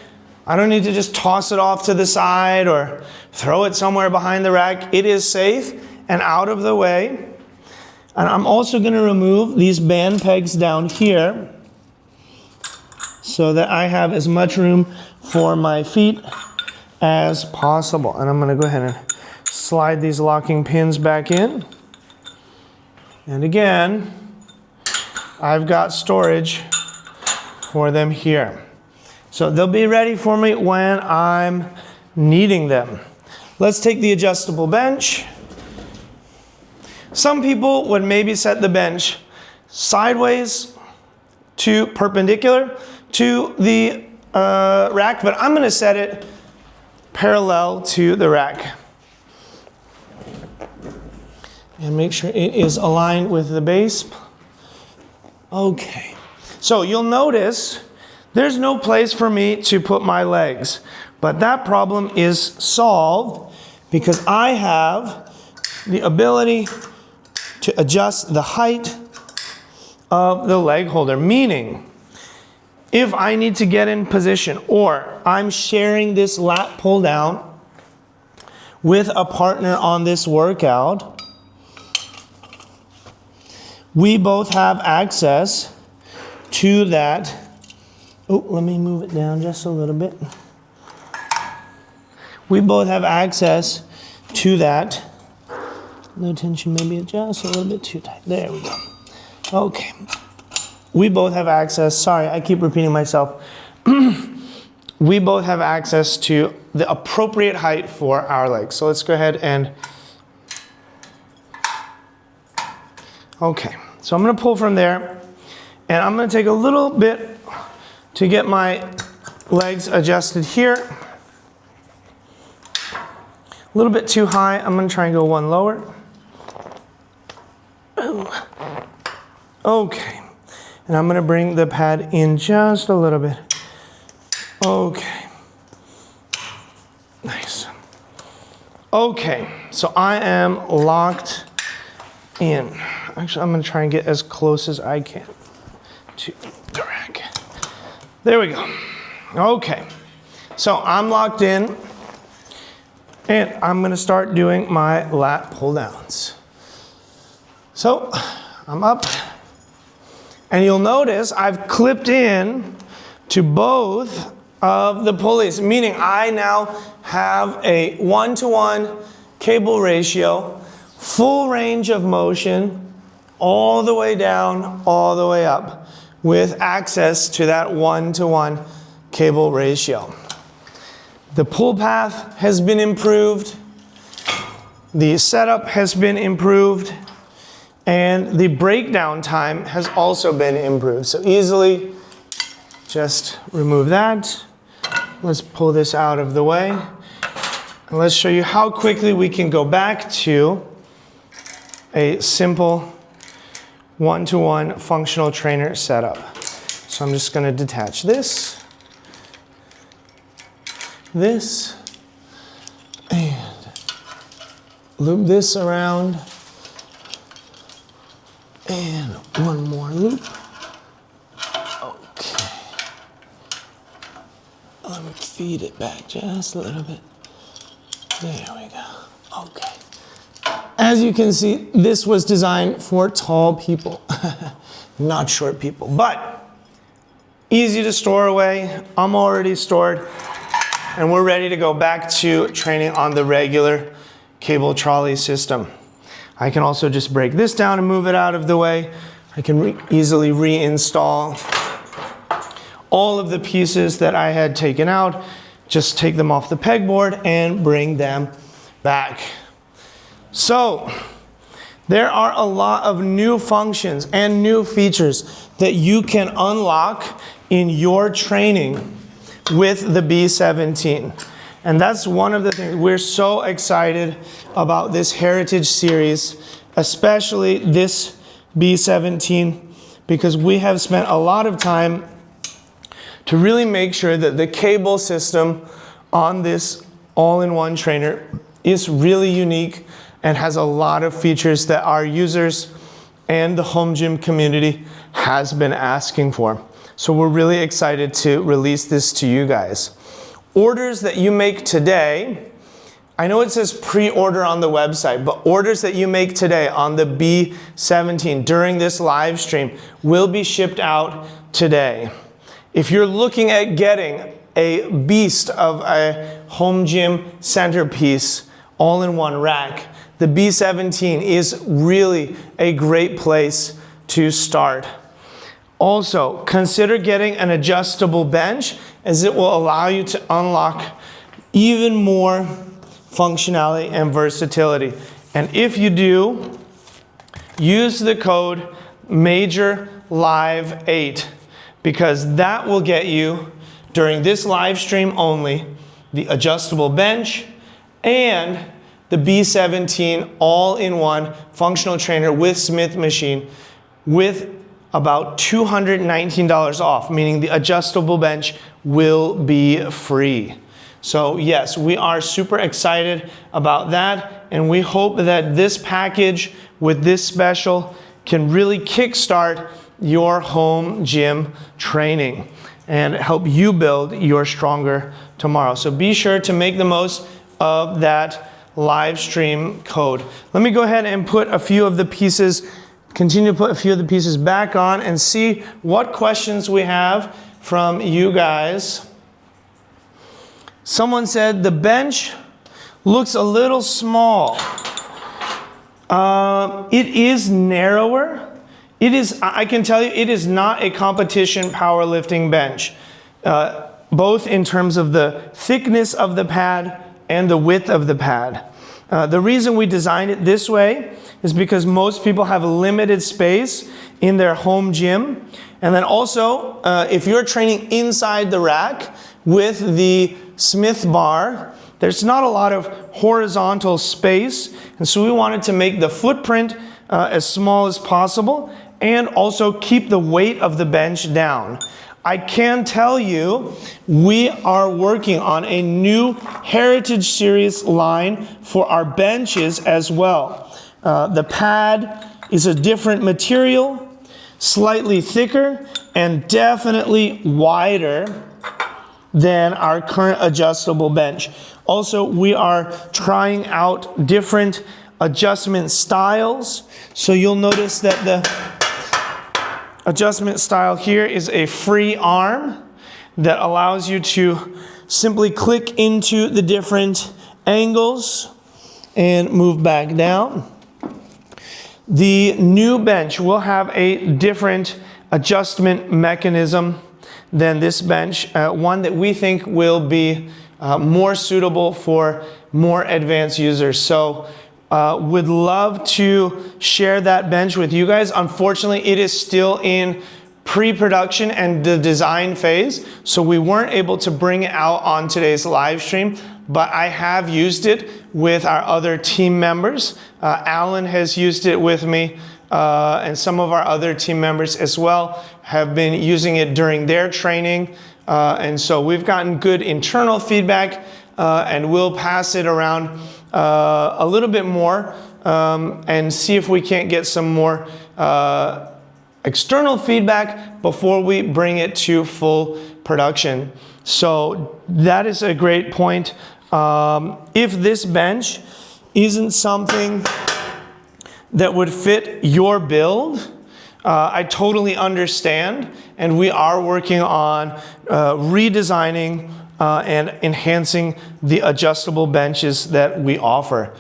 I don't need to just toss it off to the side or throw it somewhere behind the rack. It is safe and out of the way. And I'm also going to remove these band pegs down here so that I have as much room for my feet as possible. And I'm going to go ahead and slide these locking pins back in. And again, I've got storage for them here. So they'll be ready for me when I'm needing them. Let's take the adjustable bench. Some people would maybe set the bench sideways to perpendicular to the rack, but I'm going to set it parallel to the rack. And make sure it is aligned with the base. Okay. So you'll notice there's no place for me to put my legs, but that problem is solved because I have the ability to adjust the height of the leg holder, meaning if I need to get in position or I'm sharing this lat pull down with a partner on this workout, we both have access to that. Oh, let me move it down just a little bit. We both have access to that. No tension, maybe just a little bit too tight. There we go. Okay. We both have access. Sorry, I keep repeating myself. We both have access to the appropriate height for our legs. So let's go ahead and... Okay. So I'm going to pull from there, and I'm going to take a little bit to get my legs adjusted here. A little bit too high. I'm going to try and go one lower. Okay. And I'm going to bring the pad in just a little bit. Okay. Nice. Okay. So I am locked in. Actually, I'm going to try and get as close as I can to the rack. There we go. Okay. So I'm locked in, and I'm going to start doing my lat pull downs. So I'm up, and you'll notice I've clipped in to both of the pulleys, meaning I now have a 1-to-1 cable ratio, full range of motion, all the way down, all the way up, with access to that 1-to-1 cable ratio. The pull path has been improved, the setup has been improved, and the breakdown time has also been improved. So easily just remove that. Let's pull this out of the way. And let's show you how quickly we can go back to a simple 1-to-1 functional trainer setup. So I'm just going to detach this, and loop this around, and one more loop. Okay. Let me feed it back just a little bit. There we go. Okay. As you can see, this was designed for tall people, not short people, but easy to store away. I'm already stored, and we're ready to go back to training on the regular cable trolley system. I can also just break this down and move it out of the way. I can easily reinstall all of the pieces that I had taken out, just take them off the pegboard and bring them back. So, there are a lot of new functions and new features that you can unlock in your training with the B17. And that's one of the things. We're so excited about this Heritage series, especially this B17, because we have spent a lot of time to really make sure that the cable system on this all-in-one trainer is really unique and has a lot of features that our users and the home gym community has been asking for. So we're really excited to release this to you guys. Orders that you make today, I know it says pre-order on the website, but orders that you make today on the B17 during this live stream will be shipped out today. If you're looking at getting a beast of a home gym centerpiece, all-in-one rack, the B17 is really a great place to start. Also, consider getting an adjustable bench, as it will allow you to unlock even more functionality and versatility. And if you do, use the code MAJORLIVE8, because that will get you, during this live stream only, the adjustable bench and the B17 all-in-one functional trainer with Smith machine with about $219 off, meaning the adjustable bench will be free. So yes, we are super excited about that, and we hope that this package with this special can really kickstart your home gym training and help you build your stronger tomorrow. So be sure to make the most of that live stream code. Let me go ahead and put a few of the pieces, continue to put a few of the pieces back on and see what questions we have from you guys. Someone said the bench looks a little small. It is narrower. It is, I can tell you, it is not a competition powerlifting bench, both in terms of the thickness of the pad and the width of the pad. The reason we designed it this way is because most people have limited space in their home gym. And then also, if you're training inside the rack with the Smith bar, there's not a lot of horizontal space. And so we wanted to make the footprint as small as possible and also keep the weight of the bench down. I can tell you, we are working on a new Heritage Series line for our benches as well. The pad is a different material, slightly thicker, and definitely wider than our current adjustable bench. Also, we are trying out different adjustment styles. So you'll notice that the adjustment style here is a free arm that allows you to simply click into the different angles and move back down. The new bench will have a different adjustment mechanism than this bench, one that we think will be more suitable for more advanced users. So would love to share that bench with you guys. Unfortunately, it is still in pre-production and the design phase, so we weren't able to bring it out on today's live stream, but I have used it with our other team members. Alan has used it with me, and some of our other team members as well have been using it during their training. And so we've gotten good internal feedback, and we'll pass it around a little bit more and see if we can't get some more external feedback before we bring it to full production. So that is a great point. If this bench isn't something that would fit your build, I totally understand, and we are working on redesigning and enhancing the adjustable benches that we offer.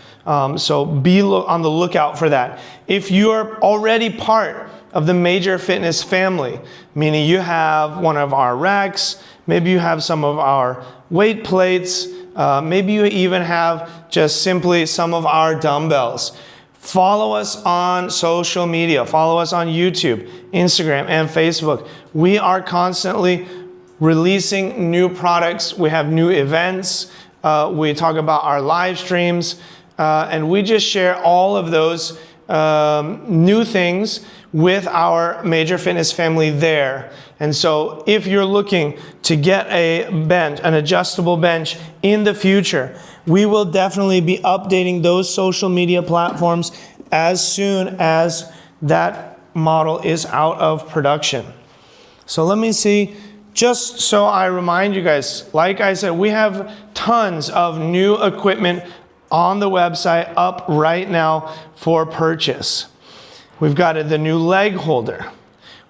So be on the lookout for that. If you're already part of the Major Fitness family, meaning you have one of our racks, maybe you have some of our weight plates, maybe you even have just simply some of our dumbbells, follow us on social media. Follow us on YouTube, Instagram, and Facebook. We are constantly releasing new products. We have new events We talk about our live streams, and we just share all of those new things with our Major Fitness family there. And so if you're looking to get a bench, an adjustable bench in the future, we will definitely be updating those social media platforms as soon as that model is out of production. So let me see, just so I remind you guys, like I said, we have tons of new equipment on the website up right now for purchase. We've got the new leg holder,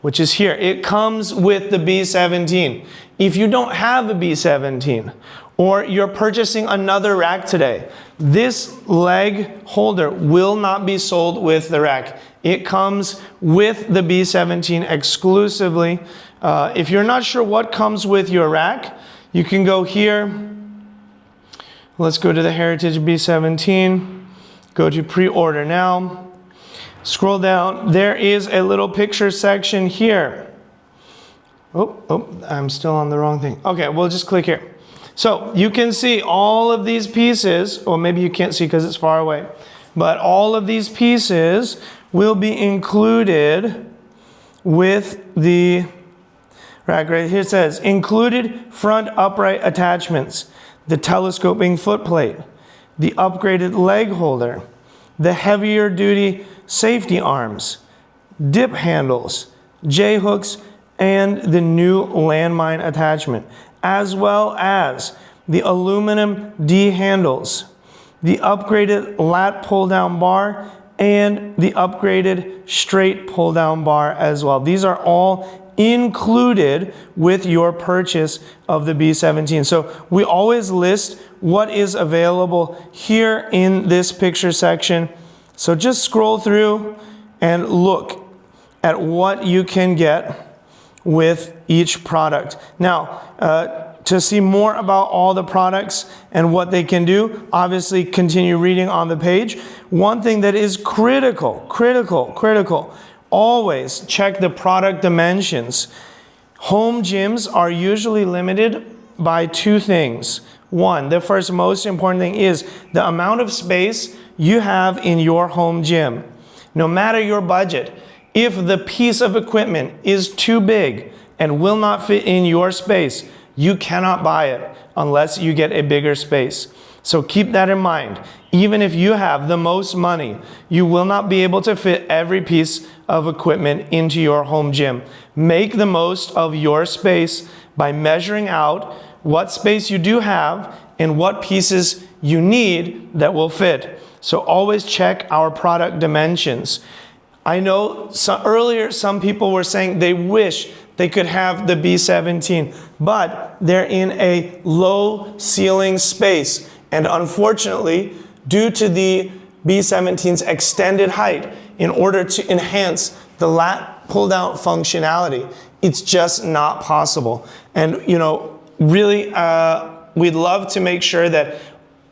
which is here. It comes with the B17. If you don't have a B17, or you're purchasing another rack today, this leg holder will not be sold with the rack. It comes with the B17 exclusively. If you're not sure what comes with your rack, you can go here. Let's go to the Heritage B17, go to pre-order now. Scroll down, there is a little picture section here. Oh, I'm still on the wrong thing. Okay, we'll just click here. So you can see all of these pieces, or maybe you can't see because it's far away, but all of these pieces will be included with the rack. Right here it says, included front upright attachments, the telescoping foot plate, the upgraded leg holder, the heavier duty safety arms, dip handles, J-hooks, and the new landmine attachment, as well as the aluminum D handles, the upgraded lat pull-down bar, and the upgraded straight pull-down bar as well. These are all included with your purchase of the B17. So we always list what is available here in this picture section. So just scroll through and look at what you can get with each product. Now, to see more about all the products and what they can do, obviously continue reading on the page. One thing that is critical, always check the product dimensions. Home gyms are usually limited by two things. One, the first most important thing is the amount of space you have in your home gym. No matter your budget, if the piece of equipment is too big and will not fit in your space, you cannot buy it unless you get a bigger space. So keep that in mind. Even if you have the most money, you will not be able to fit every piece of equipment into your home gym. Make the most of your space by measuring out what space you do have and what pieces you need that will fit. So always check our product dimensions. I know earlier some people were saying they wish they could have the B17, but they're in a low ceiling space. And unfortunately, due to the B17's extended height, in order to enhance the lat pull-down functionality, it's just not possible. And really, we'd love to make sure that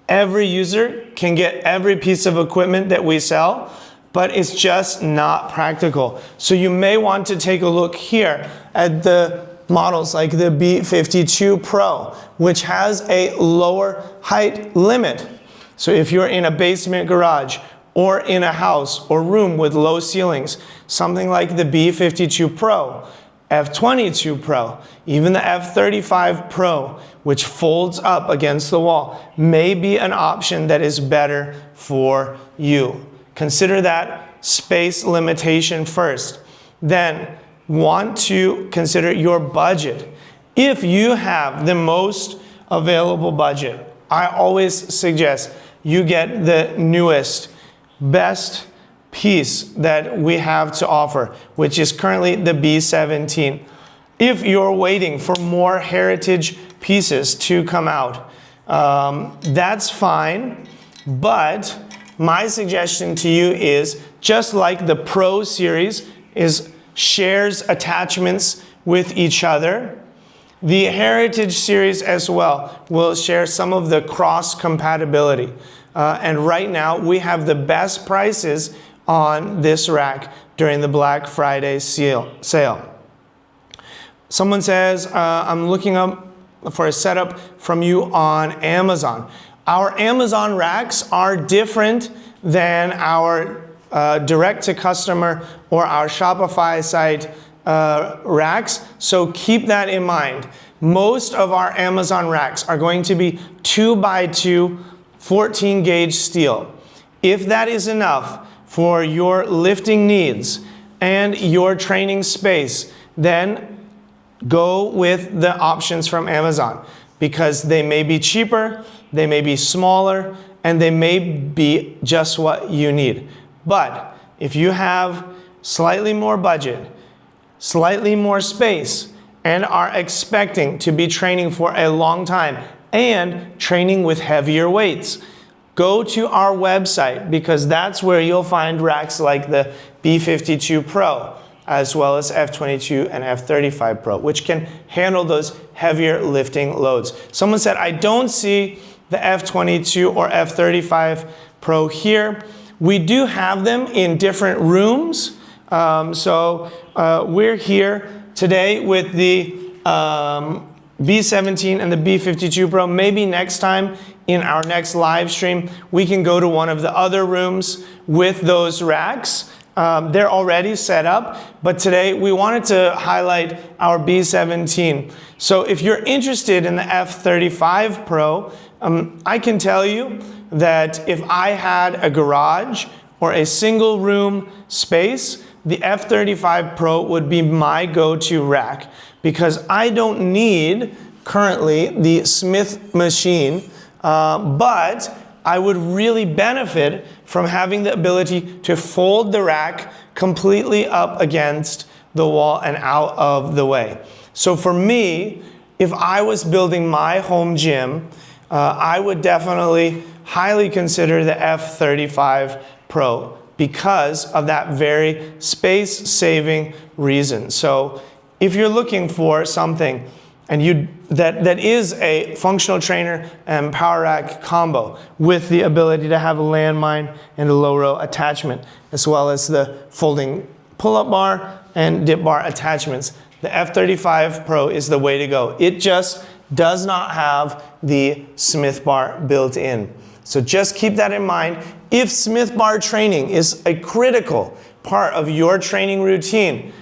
every user can get every piece of equipment that we sell, but it's just not practical. So you may want to take a look here at the models like the B52 Pro, which has a lower height limit. So if you're in a basement garage or in a house or room with low ceilings, something like the B52 Pro, F22 Pro, even the F35 Pro, which folds up against the wall, may be an option that is better for you. Consider that space limitation first. Then want to consider your budget. If you have the most available budget, I always suggest you get the newest, best piece that we have to offer, which is currently the B17. If you're waiting for more heritage pieces to come out, that's fine, but my suggestion to you is, just like the Pro series shares attachments with each other, the Heritage series as well will share some of the cross compatibility. And right now we have the best prices on this rack during the Black Friday sale. Someone says, I'm looking up for a setup from you on Amazon. Our Amazon racks are different than our direct to customer or our Shopify site racks, so keep that in mind. Most of our Amazon racks are going to be 2x2 14 gauge steel. If that is enough for your lifting needs and your training space, then go with the options from Amazon, because they may be cheaper, they may be smaller, and they may be just what you need. But if you have slightly more budget, slightly more space, and are expecting to be training for a long time and training with heavier weights, go to our website, because that's where you'll find racks like the B52 Pro, as well as F22 and F35 Pro, which can handle those heavier lifting loads. Someone said, I don't see the F22 or F35 Pro here. We do have them in different rooms. We're here today with the B17 and the B52 Pro. Maybe next time in our next live stream, we can go to one of the other rooms with those racks. They're already set up, but today we wanted to highlight our B17. So if you're interested in the F35 Pro, I can tell you that if I had a garage or a single room space, the F35 Pro would be my go-to rack, because I don't need currently the Smith machine, but I would really benefit from having the ability to fold the rack completely up against the wall and out of the way. So for me, if I was building my home gym, I would definitely highly consider the F35 Pro because of that very space-saving reason. So if you're looking for something and that is a functional trainer and power rack combo with the ability to have a landmine and a low row attachment, as well as the folding pull-up bar and dip bar attachments, the F35 Pro is the way to go. It just does not have the Smith bar built in. So just keep that in mind. If Smith bar training is a critical part of your training routine,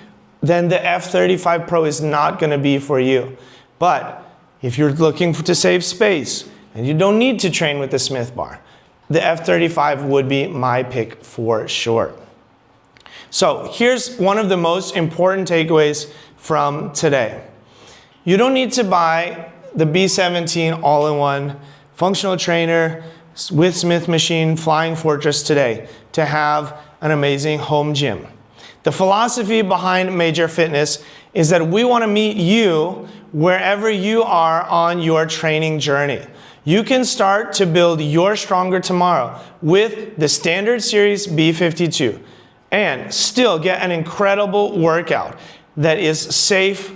then the F35 Pro is not going to be for you. But if you're looking to save space and you don't need to train with the Smith bar, the F35 would be my pick for sure. So here's one of the most important takeaways from today. You don't need to buy the B17 all-in-one functional trainer with Smith machine Flying Fortress today to have an amazing home gym. The philosophy behind Major Fitness is that we want to meet you wherever you are on your training journey. You can start to build your stronger tomorrow with the Standard Series B52 and still get an incredible workout that is safe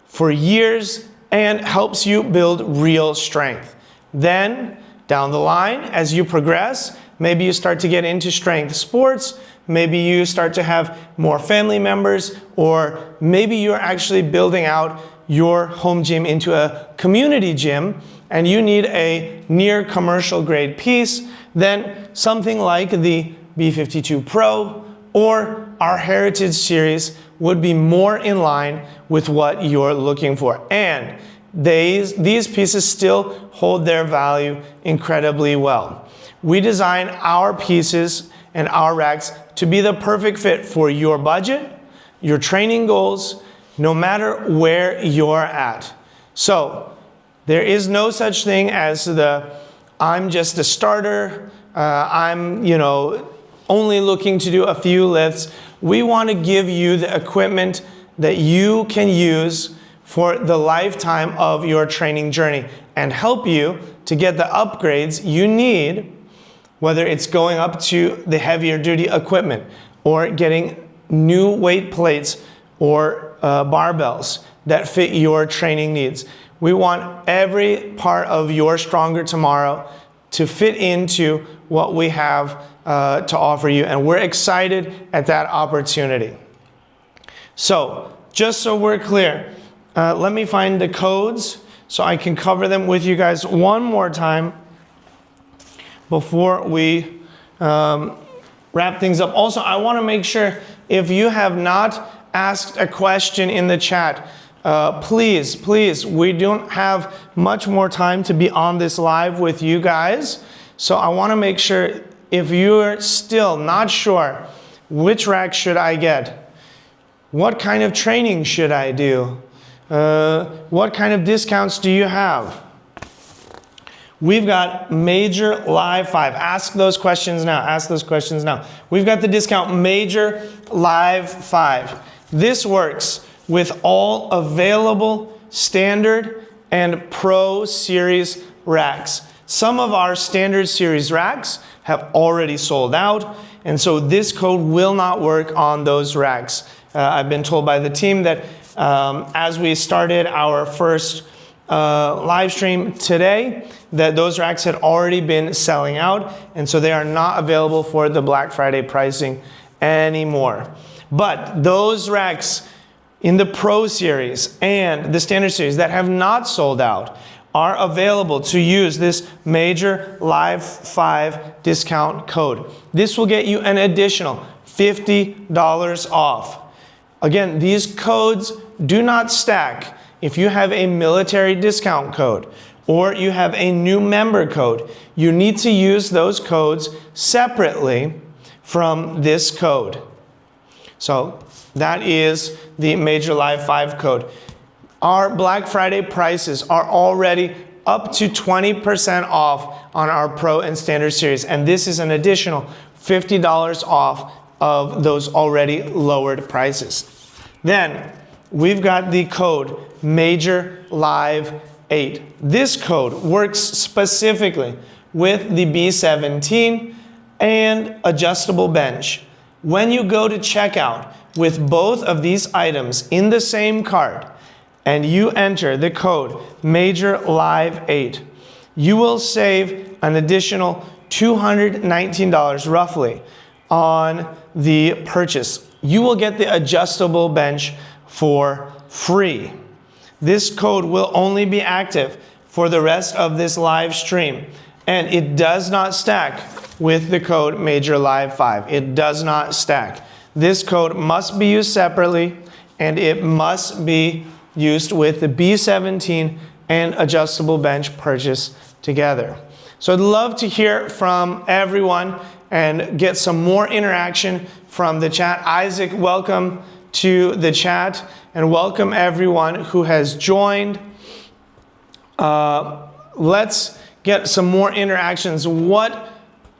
for years and helps you build real strength. Then, down the line, as you progress, maybe you start to get into strength sports, maybe you start to have more family members, or maybe you're actually building out your home gym into a community gym and you need a near commercial grade piece, then something like the B52 Pro or our Heritage Series would be more in line with what you're looking for. And these pieces still hold their value incredibly well. We design our pieces and our racks to be the perfect fit for your budget, your training goals, no matter where you're at. So there is no such thing as I'm just a starter, I'm only looking to do a few lifts. We want to give you the equipment that you can use for the lifetime of your training journey and help you to get the upgrades you need, whether it's going up to the heavier duty equipment or getting new weight plates or barbells that fit your training needs. We want every part of your stronger tomorrow to fit into what we have to offer you, and we're excited at that opportunity. So, just so we're clear, let me find the codes so I can cover them with you guys one more time before we wrap things up. Also, I want to make sure if you have not asked a question in the chat, please, we don't have much more time to be on this live with you guys. So I want to make sure if you're still not sure which rack should I get, what kind of training should I do, what kind of discounts do you have? We've got Major Live 5. Ask those questions now. Ask those questions now. We've got the discount Major Live 5. This works with all available standard and Pro Series racks. Some of our standard series racks have already sold out, and so this code will not work on those racks. I've been told by the team that as we started our first live stream today, that those racks had already been selling out, and so they are not available for the Black Friday pricing anymore. But those racks in the Pro Series and the Standard Series that have not sold out are available to use this Major Live 5 discount code. This will get you an additional $50 off. Again, these codes do not stack. If you have a military discount code or you have a new member code, you need to use those codes separately from this code. So that is the Major Live 5 code. Our Black Friday prices are already up to 20% off on our Pro and Standard Series, and this is an additional $50 off of those already lowered prices. Then we've got the code Major Live 8. This code works specifically with the B17 and adjustable bench. When you go to checkout with both of these items in the same cart and you enter the code Major Live 8, you will save an additional $219 roughly on the purchase. You will get the adjustable bench for free. This code will only be active for the rest of this live stream, and it does not stack with the code Major Live 5. It does not stack. This code must be used separately, and it must be used with the B17 and adjustable bench purchase together. So I'd love to hear from everyone and get some more interaction from the chat. Isaac, welcome to the chat, and welcome everyone who has joined. Let's get some more interactions. What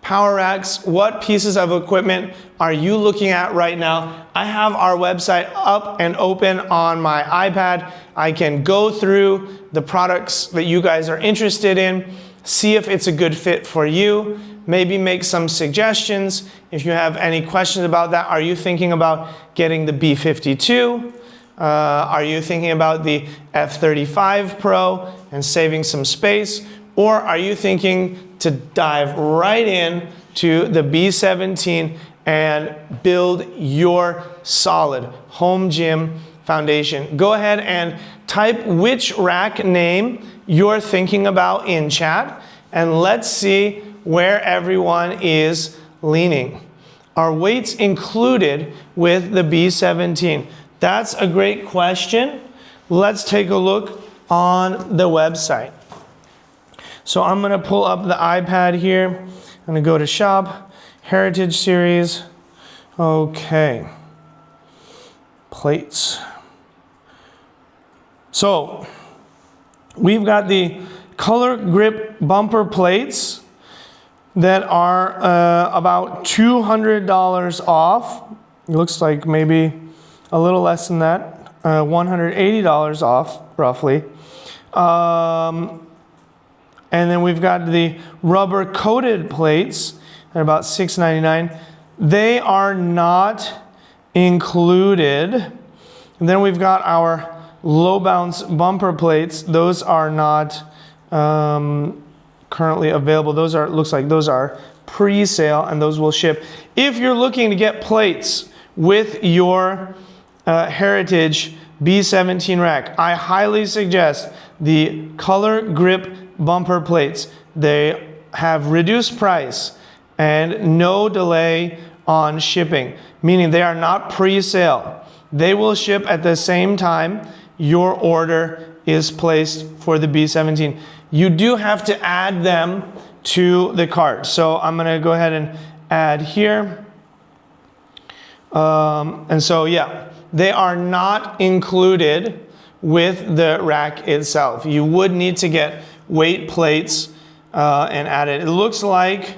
power racks, what pieces of equipment are you looking at right now? I have our website up and open on my iPad. I can go through the products that you guys are interested in, see if it's a good fit for you, maybe make some suggestions. If you have any questions about that, are you thinking about getting the B52? Are you thinking about the F35 Pro and saving some space? Or are you thinking to dive right in to the B17 and build your solid home gym foundation? Go ahead and type which rack name you're thinking about in chat, and let's see where everyone is leaning. Are weights included with the B17? That's a great question. Let's take a look on the website. So I'm gonna pull up the iPad here. I'm gonna go to shop, Heritage Series. Okay, plates. So we've got the color grip bumper plates that are about $200 off. It looks like maybe a little less than that, $180 off roughly. And then we've got the rubber coated plates at about $6.99. They are not included. And then we've got our low bounce bumper plates. Those are not currently available. Those are, looks like those are pre-sale, and those will ship. If you're looking to get plates with your Heritage B17 rack, I highly suggest the color grip bumper plates. They have reduced price and no delay on shipping, meaning they are not pre-sale. They will ship at the same time your order is placed for the B17. You do have to add them to the cart. So I'm gonna go ahead and add here. And so yeah, they are not included with the rack itself. You would need to get weight plates and add it. It looks like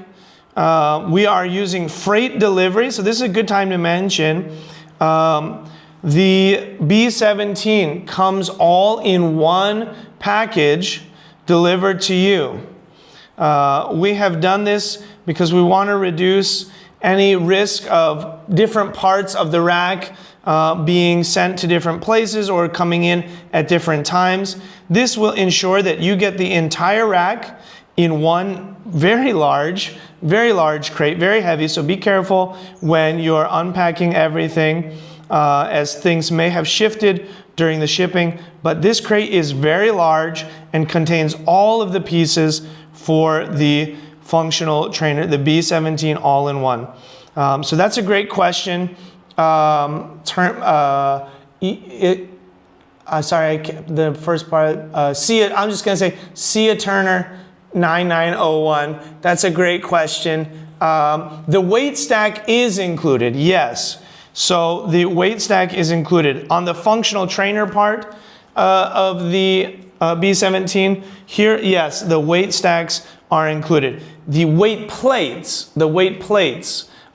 we are using freight delivery, so this is a good time to mention. The B17 comes all in one package delivered to you. We have done this because we want to reduce any risk of different parts of the rack being sent to different places or coming in at different times. This will ensure that you get the entire rack in one very large crate, very heavy. So be careful when you're unpacking everything, as things may have shifted during the shipping. But this crate is very large and contains all of the pieces for the functional trainer, the B17 all-in-one. So that's a great question. Sorry, the first part, I'm just gonna say, Sia Turner 9901. That's a great question. The weight stack is included, yes. So the weight stack is included. On the functional trainer part of the B17, here, yes, the weight stacks are included. The weight plates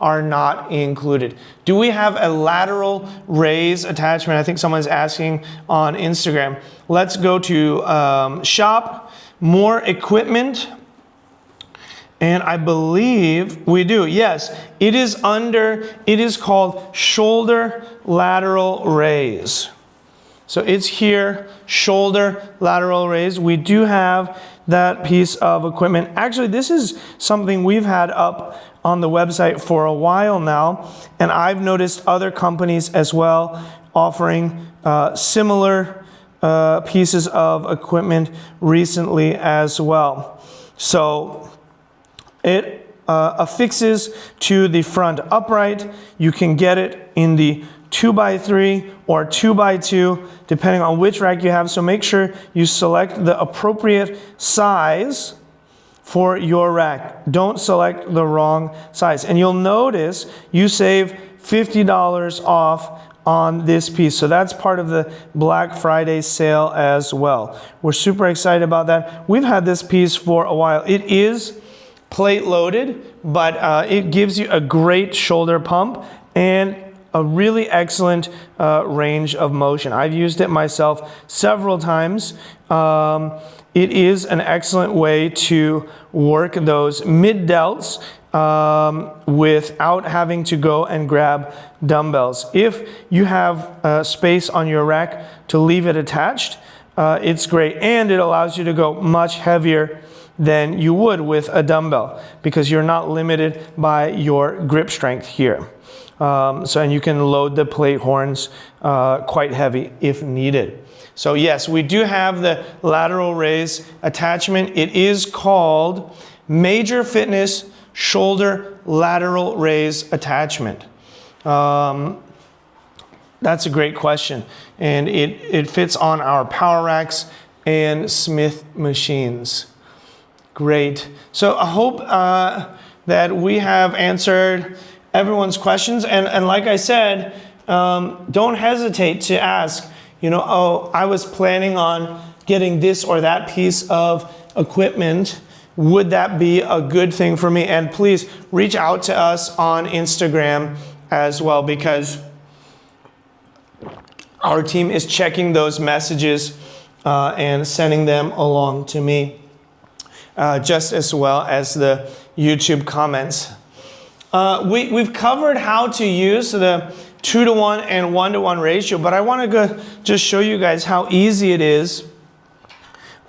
are not included. Do we have a lateral raise attachment? I think someone's asking on Instagram. Let's go to shop, more equipment. And I believe we do, yes. It is called shoulder lateral raise. So it's here, shoulder lateral raise. We do have that piece of equipment. Actually, this is something we've had up on the website for a while now, and I've noticed other companies as well offering similar pieces of equipment recently as well. So it affixes to the front upright. You can get it in the 2x3 or 2x2, depending on which rack you have. So make sure you select the appropriate size for your rack. Don't select the wrong size. And you'll notice you save $50 off on this piece. So that's part of the Black Friday sale as well. We're super excited about that. We've had this piece for a while. It is plate loaded, but it gives you a great shoulder pump and a really excellent range of motion. I've used it myself several times. It is an excellent way to work those mid delts without having to go and grab dumbbells. If you have space on your rack to leave it attached, it's great, and it allows you to go much heavier than you would with a dumbbell because you're not limited by your grip strength here. And you can load the plate horns quite heavy if needed. So yes, we do have the lateral raise attachment. It is called Major Fitness Shoulder Lateral Raise Attachment. That's a great question. And it fits on our power racks and Smith machines. Great. So I hope that we have answered everyone's questions. And like I said, don't hesitate to ask, oh, I was planning on getting this or that piece of equipment. Would that be a good thing for me? And please reach out to us on Instagram as well, because our team is checking those messages and sending them along to me, just as well as the YouTube comments. We've covered how to use the 2-to-1 and 1-to-1 ratio, but I want to go just show you guys how easy it is,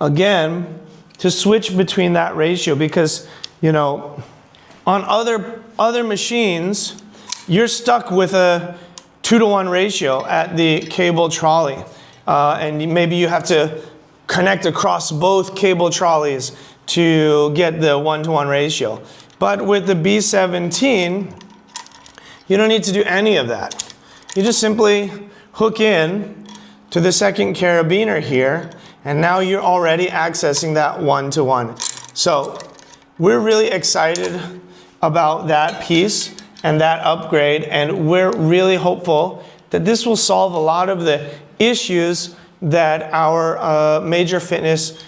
again, to switch between that ratio, because, on other machines, you're stuck with a 2-to-1 ratio at the cable trolley, and maybe you have to connect across both cable trolleys to get the 1-to-1 ratio. But with the B17, you don't need to do any of that. You just simply hook in to the second carabiner here, and now you're already accessing that 1-to-1. So we're really excited about that piece and that upgrade, and we're really hopeful that this will solve a lot of the issues that our Major Fitness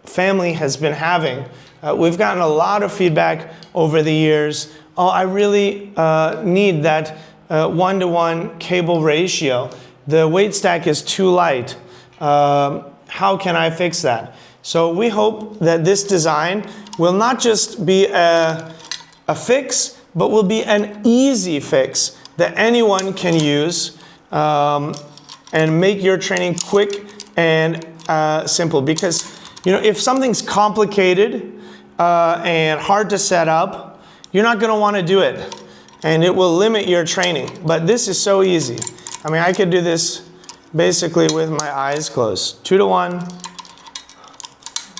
family has been having. We've gotten a lot of feedback over the years. Oh, I really need that 1-to-1 cable ratio. The weight stack is too light. How can I fix that? So we hope that this design will not just be a fix, but will be an easy fix that anyone can use and make your training quick and simple. Because if something's complicated and hard to set up, you're not going to want to do it, and it will limit your training. But this is so easy. I mean, I could do this basically with my eyes closed. 2-to-1,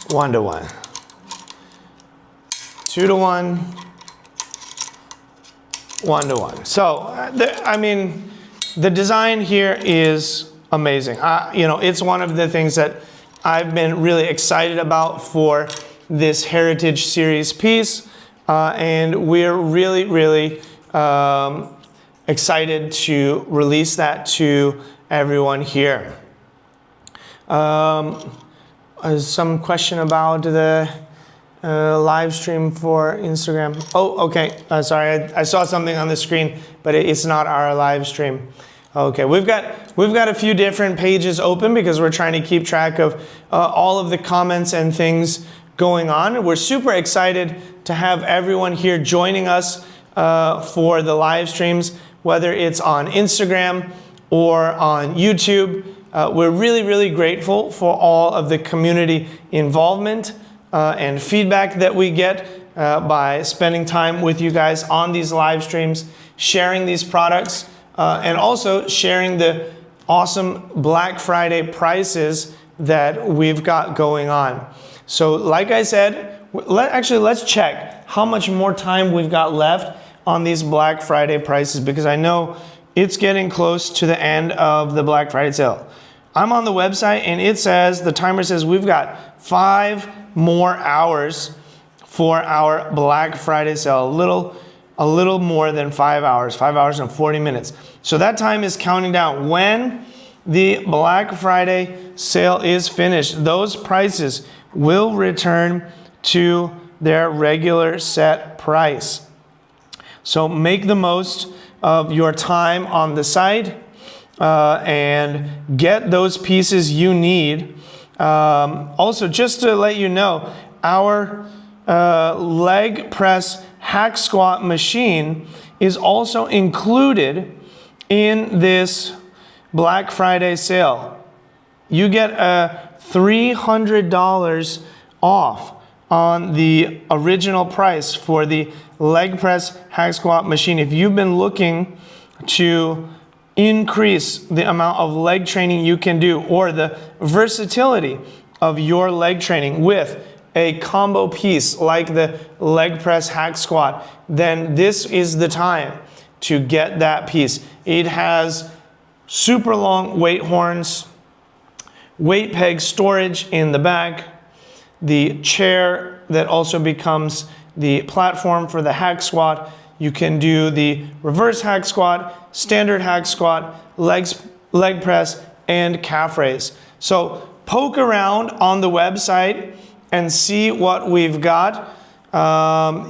1-to-1, 2-to-1, 1-to-1. So, I mean, the design here is amazing. It's one of the things that I've been really excited about for this Heritage Series piece, and we're really, really excited to release that to everyone here. Some question about the live stream for Instagram. Oh, okay. Sorry, I saw something on the screen, but it's not our live stream. Okay, we've got a few different pages open because we're trying to keep track of all of the comments and things going on. We're super excited to have everyone here joining us for the live streams, whether it's on Instagram or on YouTube. We're really, really grateful for all of the community involvement and feedback that we get by spending time with you guys on these live streams, sharing these products, and also sharing the awesome Black Friday prices that we've got going on. So like I said, let's check how much more time we've got left on these Black Friday prices, because I know it's getting close to the end of the Black Friday sale. I'm on the website and it says, the timer says we've got 5 more hours for our Black Friday sale. A little more than 5 hours, 5 hours and 40 minutes. So that time is counting down. When the Black Friday sale is finished, those prices will return to their regular set price. So make the most of your time on the site and get those pieces you need. Also, just to let you know, our leg press hack squat machine is also included in this Black Friday sale. You get $300 off on the original price for the leg press hack squat machine. If you've been looking to increase the amount of leg training you can do, or the versatility of your leg training with a combo piece like the leg press hack squat, then this is the time to get that piece. It has super long weight horns, weight peg storage in the back, the chair that also becomes the platform for the hack squat. You can do the reverse hack squat, standard hack squat, leg press, and calf raise. So poke around on the website and see what we've got.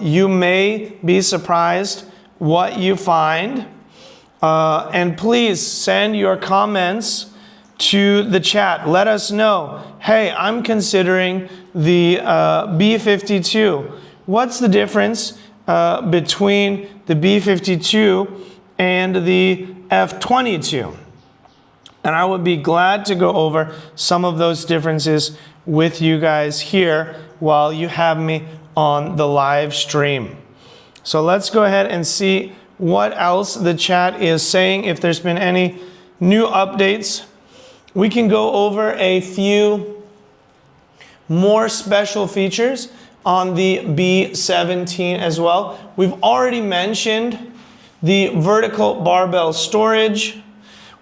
You may be surprised what you find. And please send your comments to the chat. Let us know, hey, I'm considering the B52. What's the difference between the B52 and the F22? And I would be glad to go over some of those differences with you guys here while you have me on the live stream. So let's go ahead and see what else the chat is saying, if there's been any new updates. We can go over a few more special features on the B17 as well. We've already mentioned the vertical barbell storage.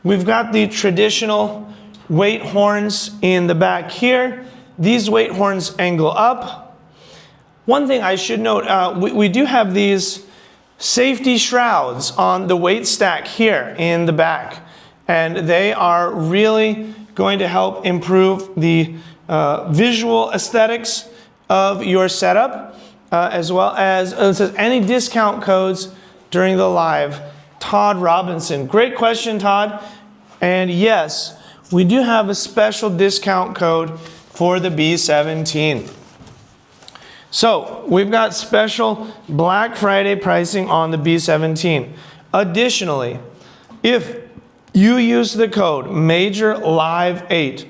We've got the traditional weight horns in the back here. These weight horns angle up. One thing I should note, we do have these safety shrouds on the weight stack here in the back, and they are really going to help improve the visual aesthetics of your setup, as well as it says any discount codes during the live. Todd Robinson, great question, Todd. And yes, we do have a special discount code for the B17. So we've got special Black Friday pricing on the B17. Additionally, if you use the code MAJORLIVE8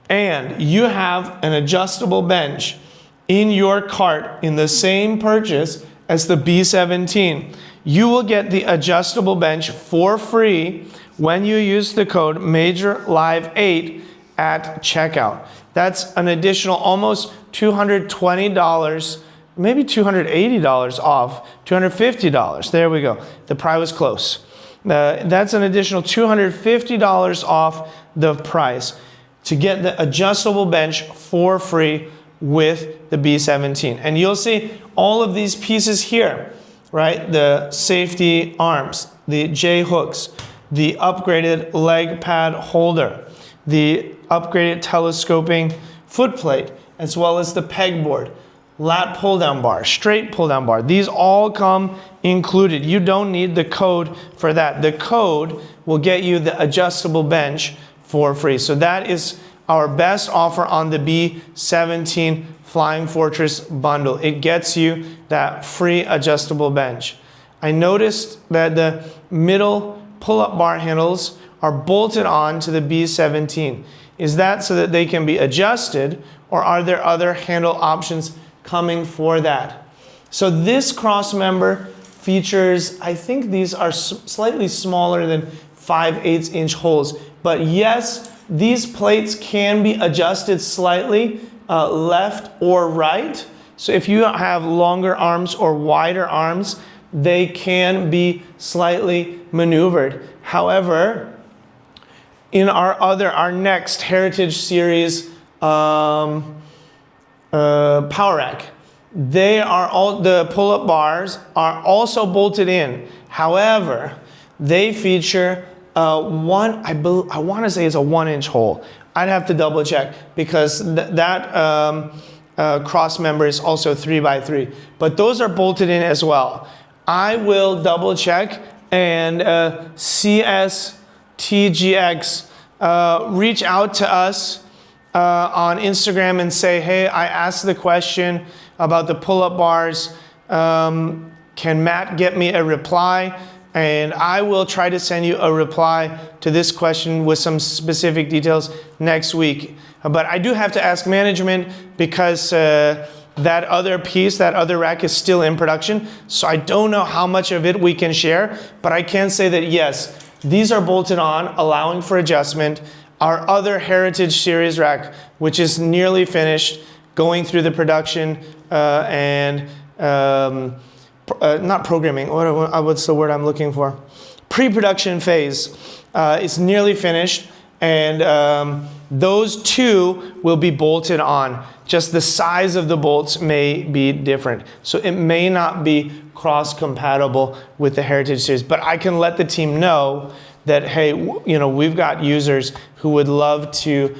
and you have an adjustable bench in your cart in the same purchase as the B17, you will get the adjustable bench for free when you use the code MAJORLIVE8 at checkout. That's an additional almost $220, maybe $280 off, $250. There we go. The price was close. That's an additional $250 off the price to get the adjustable bench for free with the B17. And you'll see all of these pieces here, right? The safety arms, the J hooks, the upgraded leg pad holder, the upgraded telescoping foot plate, as well as the pegboard, lat pull down bar, straight pull down bar. These all come included. You don't need the code for that. The code will get you the adjustable bench for free. So that is our best offer on the B17 Flying Fortress bundle. It gets you that free adjustable bench. I noticed that the middle pull-up bar handles are bolted on to the B17. Is that so that they can be adjusted, or are there other handle options coming for that? So this cross member features, I think these are slightly smaller than 5/8 inch holes, but yes, these plates can be adjusted slightly left or right. So if you have longer arms or wider arms, they can be slightly maneuvered. However, in our next Heritage Series Power Rack, the pull-up bars are also bolted in. However, they feature I want to say it's a 1-inch hole. I'd have to double check because that cross member is also 3x3, but those are bolted in as well. I will double check, and CSTGX, reach out to us on Instagram and say, hey, I asked the question about the pull-up bars. Can Matt get me a reply? And I will try to send you a reply to this question with some specific details next week. But I do have to ask management because that other piece, that other rack is still in production. So I don't know how much of it we can share, but I can say that yes, these are bolted on, allowing for adjustment. Our other Heritage Series rack, which is nearly finished, going through the production not programming, what's the word I'm looking for? Pre-production phase. It's nearly finished, and those two will be bolted on. Just the size of the bolts may be different. So it may not be cross-compatible with the Heritage Series, but I can let the team know that, hey, we've got users who would love to,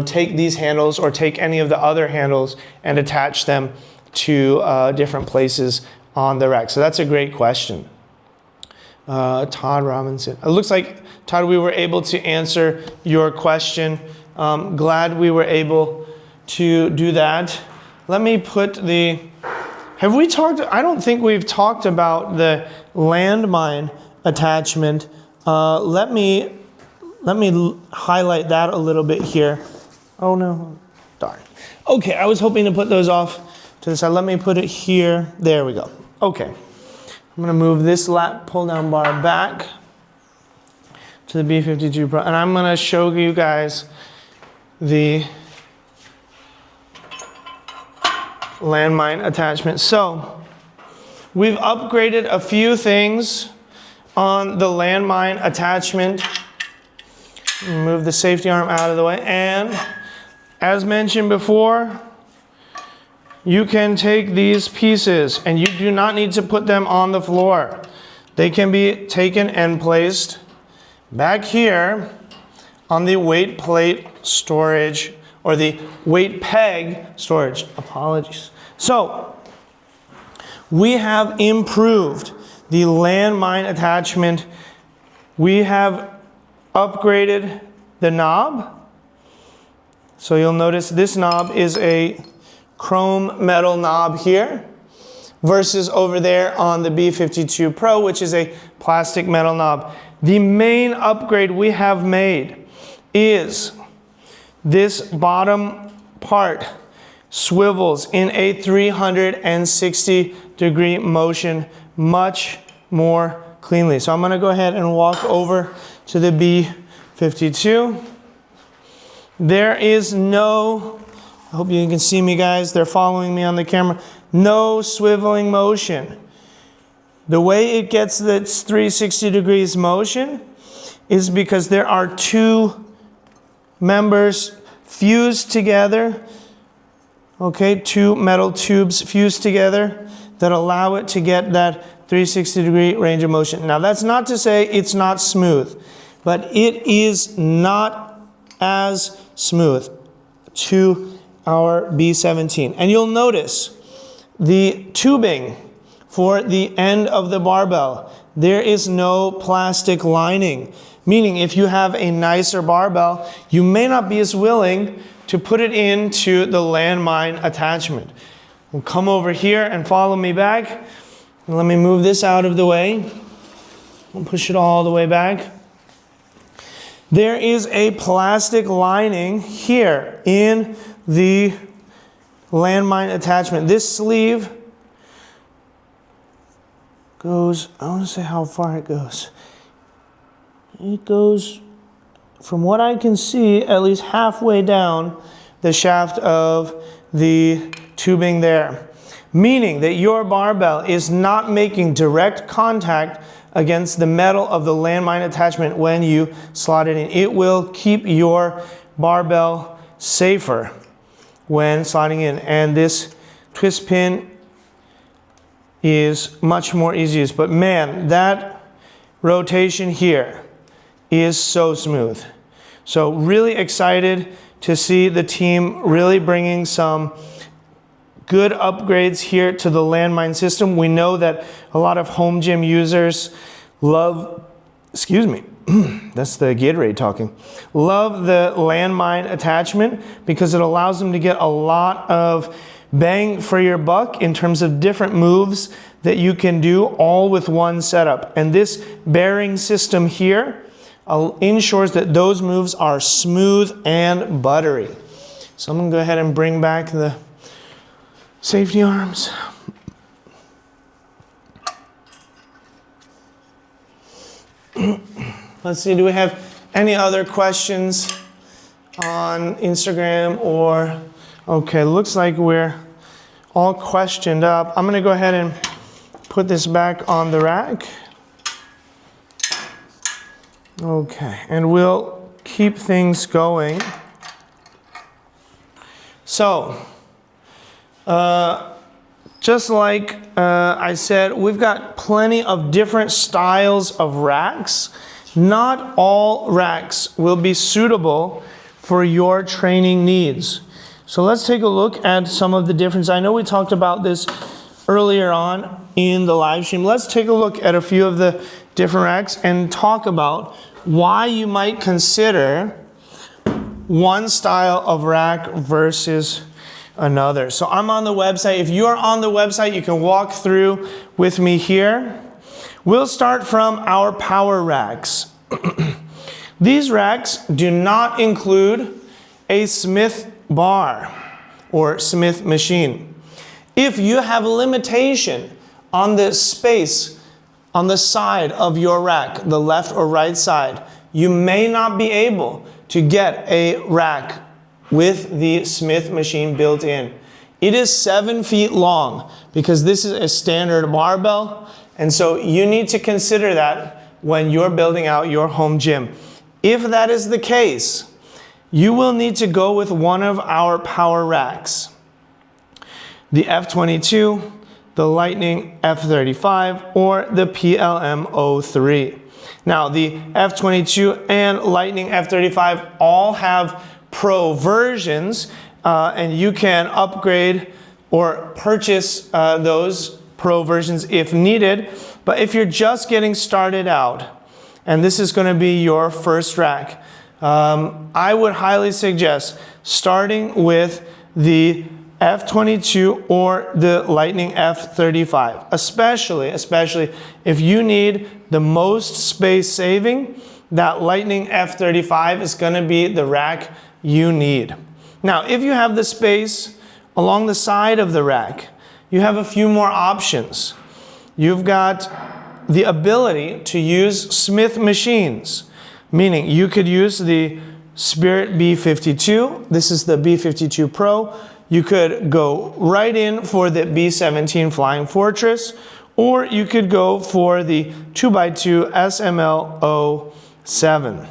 take these handles or take any of the other handles and attach them to different places on the rack. So that's a great question. Todd Robinson. It looks like, Todd, we were able to answer your question. Glad we were able to do that. Let me put have we talked, I don't think we've talked about the landmine attachment. Let me highlight that a little bit here. Oh no, darn. Okay, I was hoping to put those off to the side. Let me put it here. There we go. Okay, I'm gonna move this lat pull down bar back to the B52 Pro, and I'm gonna show you guys the landmine attachment. So we've upgraded a few things on the landmine attachment. Move the safety arm out of the way. And as mentioned before, you can take these pieces and you do not need to put them on the floor. They can be taken and placed back here on the weight plate storage, or the weight peg storage. Apologies. So we have improved the landmine attachment. We have upgraded the knob. So you'll notice this knob is a chrome metal knob here versus over there on the B52 Pro, which is a plastic metal knob. The main upgrade we have made is this bottom part swivels in a 360-degree motion much more cleanly. So I'm going to go ahead and walk over to the B52. There is no, I hope you can see me guys, they're following me on the camera, no swiveling motion. The way it gets this 360 degrees motion is because there are two members fused together, okay, two metal tubes fused together that allow it to get that 360-degree range of motion. Now that's not to say it's not smooth, but it is not as smooth to our B17. And you'll notice the tubing for the end of the barbell, there is no plastic lining. Meaning if you have a nicer barbell, you may not be as willing to put it into the landmine attachment. We'll come over here and follow me back. And let me move this out of the way. We'll push it all the way back. There is a plastic lining here in the landmine attachment. This sleeve goes, I want to say how far it goes. It goes, from what I can see, at least halfway down the shaft of the tubing there. Meaning that your barbell is not making direct contact against the metal of the landmine attachment when you slot it in. It will keep your barbell safer when slotting in. And this twist pin is much more easier. But man, that rotation here is so smooth. So really excited to see the team really bringing some good upgrades here to the landmine system. We know that a lot of home gym users love, excuse me, that's the Gatorade talking, love the landmine attachment because it allows them to get a lot of bang for your buck in terms of different moves that you can do all with one setup. And this bearing system here ensures that those moves are smooth and buttery. So I'm going to go ahead and bring back the safety arms. Let's see, do we have any other questions on Instagram or, okay, looks like we're all questioned up. I'm going to go ahead and put this back on the rack. Okay, and we'll keep things going. So, just like I said, we've got plenty of different styles of racks. Not all racks will be suitable for your training needs. So let's take a look at some of the differences. I know we talked about this earlier on in the live stream. Let's take a look at a few of the different racks and talk about why you might consider one style of rack versus another. So I'm on the website. If you're on the website, you can walk through with me here. We'll start from our power racks. These racks do not include a Smith bar or Smith machine. If you have a limitation on the space on the side of your rack, the left or right side, you may not be able to get a rack with the Smith machine built in. It is 7 feet long because this is a standard barbell. And so you need to consider that when you're building out your home gym. If that is the case, you will need to go with one of our power racks. The F22, the Lightning F35, or the PLM03. Now, the F22 and Lightning F35 all have Pro versions, and you can upgrade or purchase those Pro versions if needed. But if you're just getting started out, and this is going to be your first rack, I would highly suggest starting with the F22 or the Lightning F35, especially if you need the most space saving. That Lightning F35 is going to be the rack you need. Now, if you have the space along the side of the rack, you have a few more options. You've got the ability to use Smith machines, meaning you could use the Spirit B52. This is the B52 Pro. You could go right in for the B17 Flying Fortress, or you could go for the 2x2 SML07.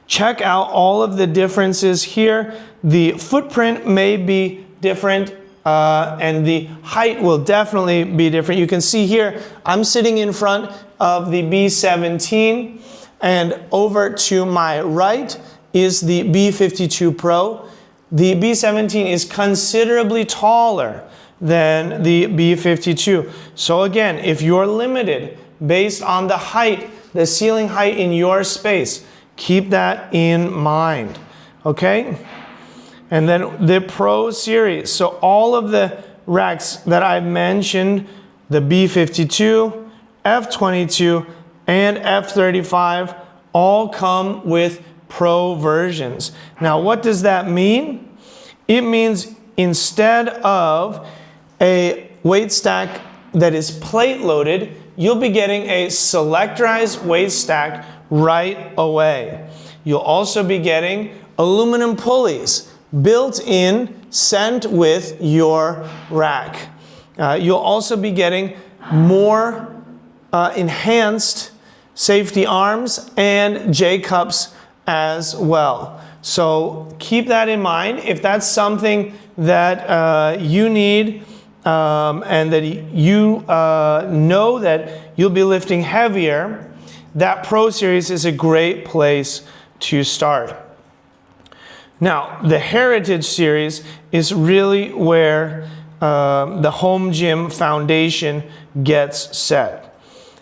Check out all of the differences here. The footprint may be different, and the height will definitely be different. You can see here, I'm sitting in front of the B17, and over to my right is the B52 Pro. The B17 is considerably taller than the B52. So again, if you're limited based on the height, the ceiling height in your space, keep that in mind, okay? And then the Pro series. So all of the racks that I've mentioned, the B52, F22, and F35, all come with Pro versions. Now, what does that mean? It means instead of a weight stack that is plate loaded, you'll be getting a selectorized weight stack right away. You'll also be getting aluminum pulleys built in, sent with your rack. You'll also be getting more enhanced safety arms and J-cups as well. So keep that in mind. If that's something that you need and that you know that you'll be lifting heavier, that Pro Series is a great place to start. Now, the Heritage Series is really where the home gym foundation gets set.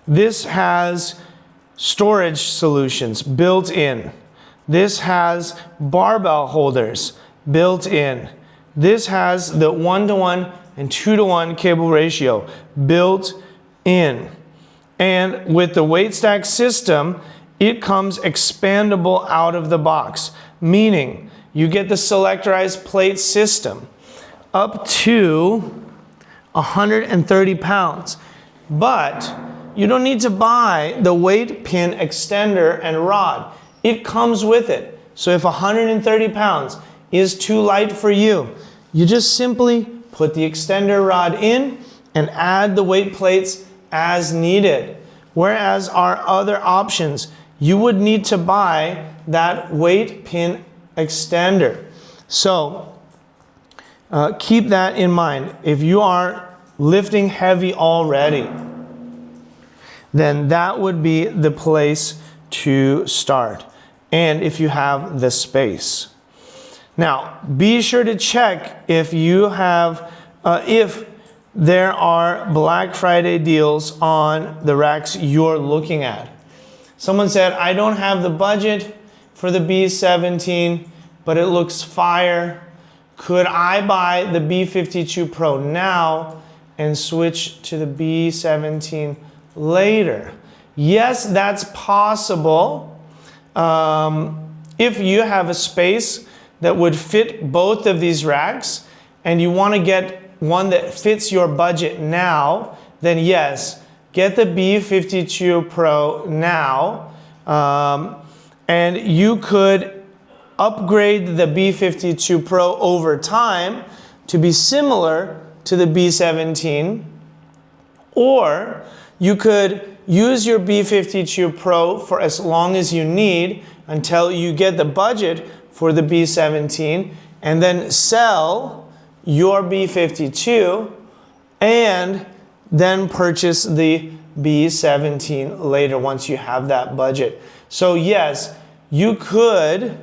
This has storage solutions built in. This has barbell holders built in. This has the 1-to-1 and 2-to-1 cable ratio built in. And with the weight stack system, it comes expandable out of the box, meaning you get the selectorized plate system up to 130 pounds. But you don't need to buy the weight pin extender and rod. It comes with it. So if 130 pounds is too light for you, you just simply put the extender rod in and add the weight plates as needed. Whereas our other options, you would need to buy that weight pin extender. So keep that in mind. If you are lifting heavy already, then that would be the place to start. And if you have the space. Now, be sure to check if you have, if there are Black Friday deals on the racks you're looking at. Someone said, I don't have the budget for the B17, but it looks fire. Could I buy the B52 Pro now and switch to the B17 later? Yes, that's possible. If you have a space that would fit both of these racks and you want to get one that fits your budget now, then yes, get the B52 Pro now. And you could upgrade the B52 Pro over time to be similar to the B17, or you could use your B52 Pro for as long as you need until you get the budget for the B17, and then sell your B52 and then purchase the B17 later once you have that budget. So yes, you could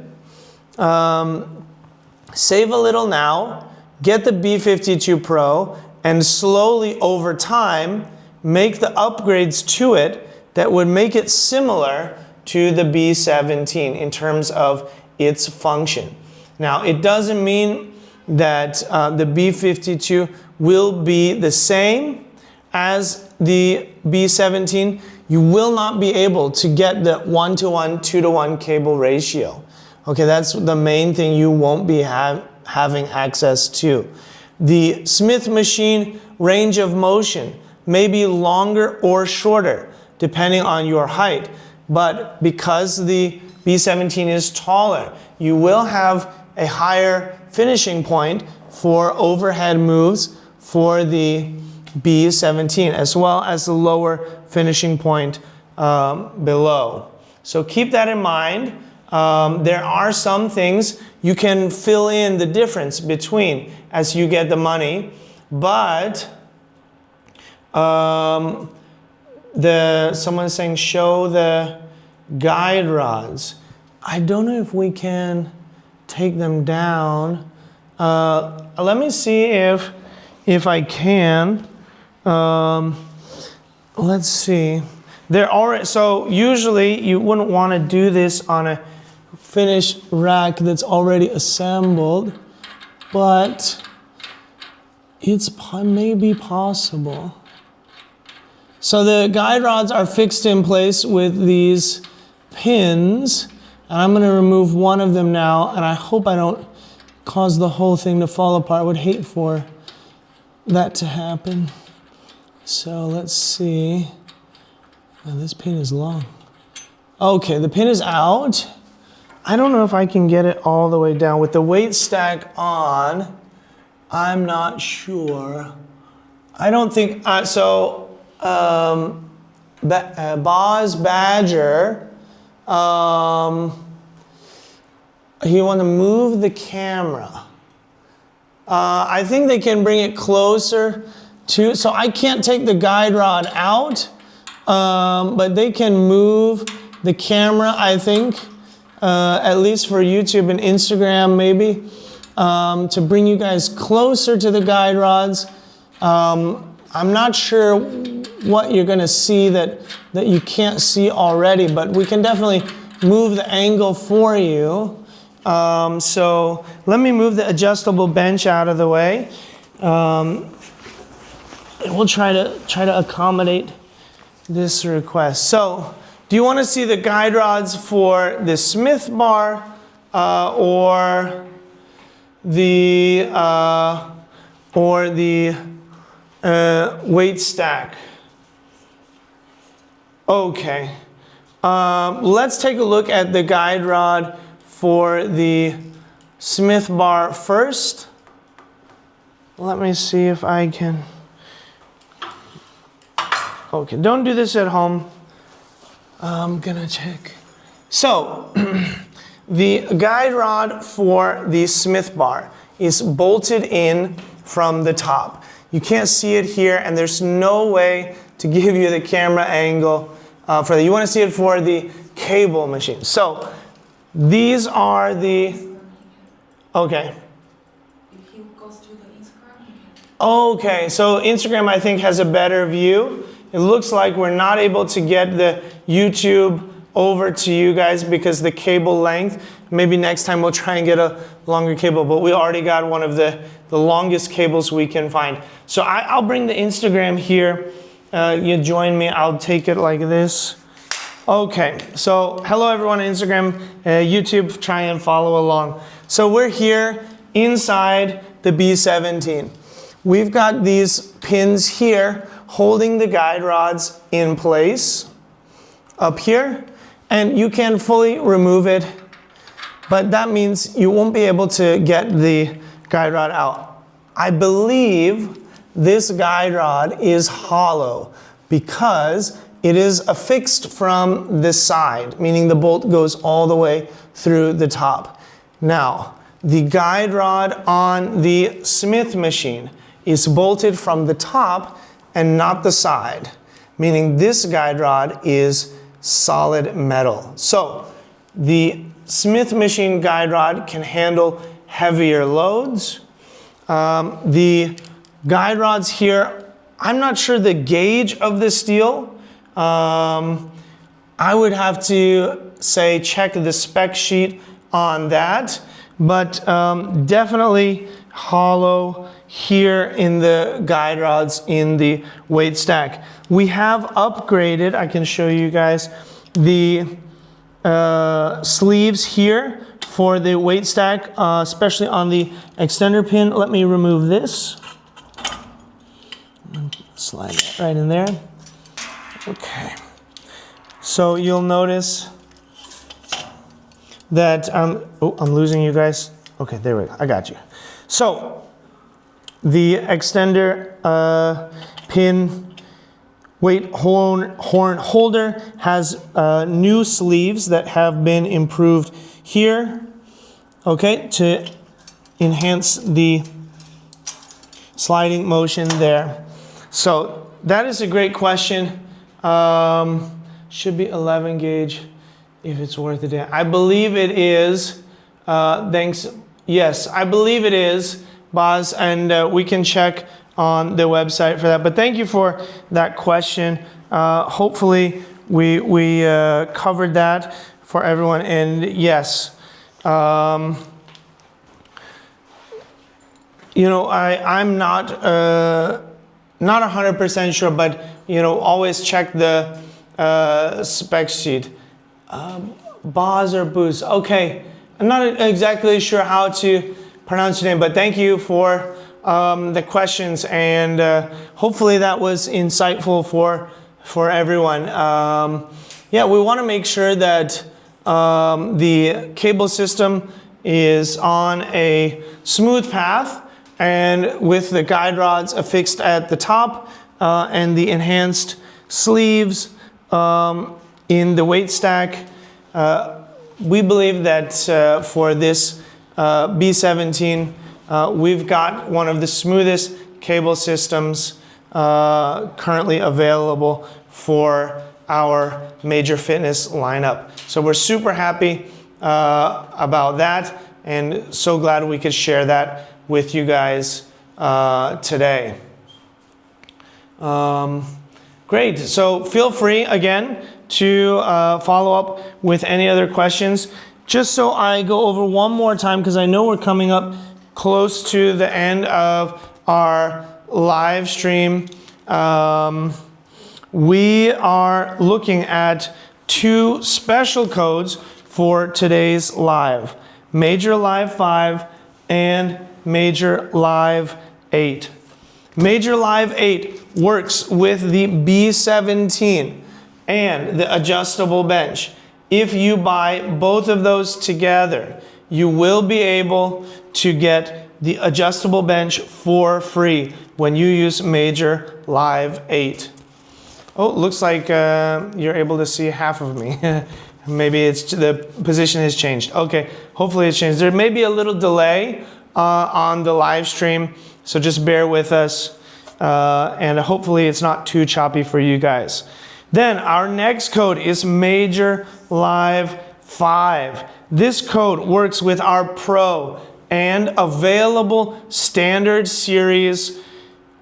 save a little now, get the B52 Pro, and slowly over time make the upgrades to it that would make it similar to the B17 in terms of its function. Now, it doesn't mean that the B52 will be the same as the B17. You will not be able to get the 1-to-1, 2-to-1 cable ratio. Okay, that's the main thing you won't be having access to. The Smith machine range of motion may be longer or shorter, depending on your height. But because the B17 is taller, you will have a higher finishing point for overhead moves for the B17, as well as the lower finishing point below. So keep that in mind. There are some things you can fill in the difference between as you get the money, but someone's saying show the guide rods. I don't know if we can take them down. Let me see if I can. Let's see. They're already, so usually you wouldn't want to do this on a finished rack that's already assembled, but it's maybe possible. So the guide rods are fixed in place with these pins, and I'm going to remove one of them now, and I hope I don't cause the whole thing to fall apart. I would hate for that to happen. So let's see. Oh, this pin is long. Okay, the pin is out. I don't know if I can get it all the way down. With the weight stack on, I'm not sure. I don't think, Boz Badger, you want to move the camera. I think they can bring it closer to, so I can't take the guide rod out, but they can move the camera, I think, at least for YouTube and Instagram maybe, to bring you guys closer to the guide rods. I'm not sure what you're going to see that you can't see already, but we can definitely move the angle for you. So let me move the adjustable bench out of the way. And we'll try to accommodate this request. So, do you want to see the guide rods for the Smith bar or the weight stack? Okay. Let's take a look at the guide rod for the Smith bar first. Let me see if I can. Okay, don't do this at home. I'm gonna check. So, the guide rod for the Smith bar is bolted in from the top. You can't see it here, and there's no way to give you the camera angle for that. You want to see it for the cable machine. So, these are the, okay. If he goes to the Instagram, he can. Okay, so Instagram I think has a better view. It looks like we're not able to get the YouTube over to you guys because the cable length. Maybe next time we'll try and get a longer cable, but we already got one of the longest cables we can find. So I'll bring the Instagram here. You join me, I'll take it like this. Okay, so hello everyone on Instagram, YouTube, try and follow along. So we're here inside the B17. We've got these pins here holding the guide rods in place up here, and you can fully remove it, but that means you won't be able to get the guide rod out. I believe this guide rod is hollow because it is affixed from the side, meaning the bolt goes all the way through the top. Now, the guide rod on the Smith machine is bolted from the top and not the side, meaning this guide rod is solid metal. So the Smith machine guide rod can handle heavier loads. The guide rods here, I'm not sure the gauge of the steel. I would have to say check the spec sheet on that, but definitely hollow here in the guide rods in the weight stack. We have upgraded, I can show you guys, the sleeves here for the weight stack, especially on the extender pin. Let me remove this. Slide that right in there. Okay. So you'll notice that, oh, I'm losing you guys. Okay, there we go, I got you. So the extender pin weight horn holder has new sleeves that have been improved here, okay, to enhance the sliding motion there. So that is a great question. Should be 11 gauge if it's worth it. I believe it is. Thanks. Yes, I believe it is, Boz, and we can check on the website for that. But thank you for that question. Hopefully we covered that for everyone. And yes, you know, I'm not 100% sure, but you know, always check the spec sheet. Boz or Booz? Okay, I'm not exactly sure how to pronounce your name, but thank you for the questions, and hopefully that was insightful for everyone. Yeah, we want to make sure that the cable system is on a smooth path, and with the guide rods affixed at the top and the enhanced sleeves in the weight stack, we believe that for this B17, we've got one of the smoothest cable systems currently available for our major fitness lineup. So we're super happy about that, and so glad we could share that with you guys today. Great, so feel free again to follow up with any other questions. Just so I go over one more time, because I know we're coming up close to the end of our live stream. We are looking at two special codes for today's live. Major Live 5 and Major Live 8. Major Live 8 works with the B17 and the adjustable bench. If you buy both of those together, you will be able to get the adjustable bench for free when you use Major Live 8. Oh, looks like you're able to see half of me. Maybe it's the position has changed. Okay, hopefully it's changed. There may be a little delay on the live stream, so just bear with us, and hopefully it's not too choppy for you guys. Then our next code is Major Live 5. This code works with our Pro and available standard series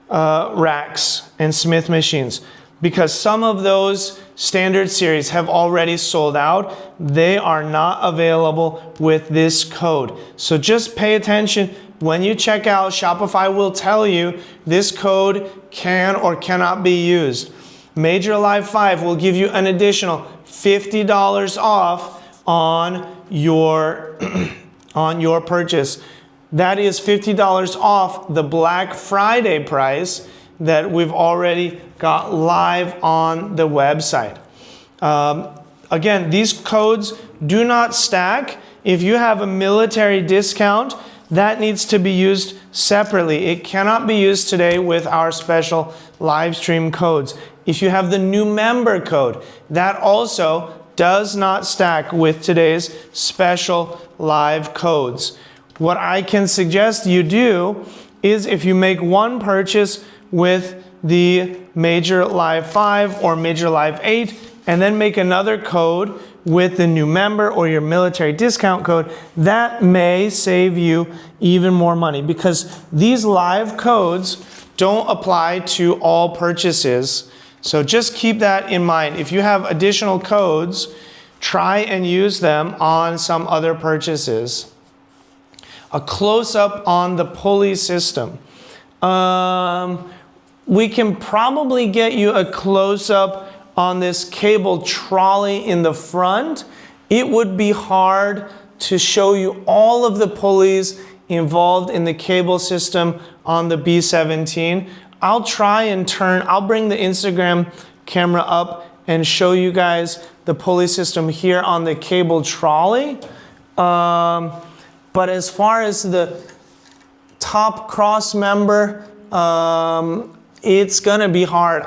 racks and Smith machines. Because some of those standard series have already sold out, they are not available with this code. So just pay attention when you check out. Shopify will tell you this code can or cannot be used. Major Live 5 will give you an additional $50 off on your purchase. That is $50 off the Black Friday price that we've already got live on the website. Again, these codes do not stack. If you have a military discount, that needs to be used separately. It cannot be used today with our special live stream codes. If you have the new member code, that also does not stack with today's special live codes. What I can suggest you do is if you make one purchase with the Major Live 5 or Major Live 8, and then make another code with the new member or your military discount code, that may save you even more money, because these live codes don't apply to all purchases. So just keep that in mind. If you have additional codes, try and use them on some other purchases. A close-up on the pulley system. We can probably get you a close-up on this cable trolley in the front. It would be hard to show you all of the pulleys involved in the cable system on the B-17. I'll try and I'll bring the Instagram camera up and show you guys the pulley system here on the cable trolley. But as far as the top cross member, it's gonna be hard.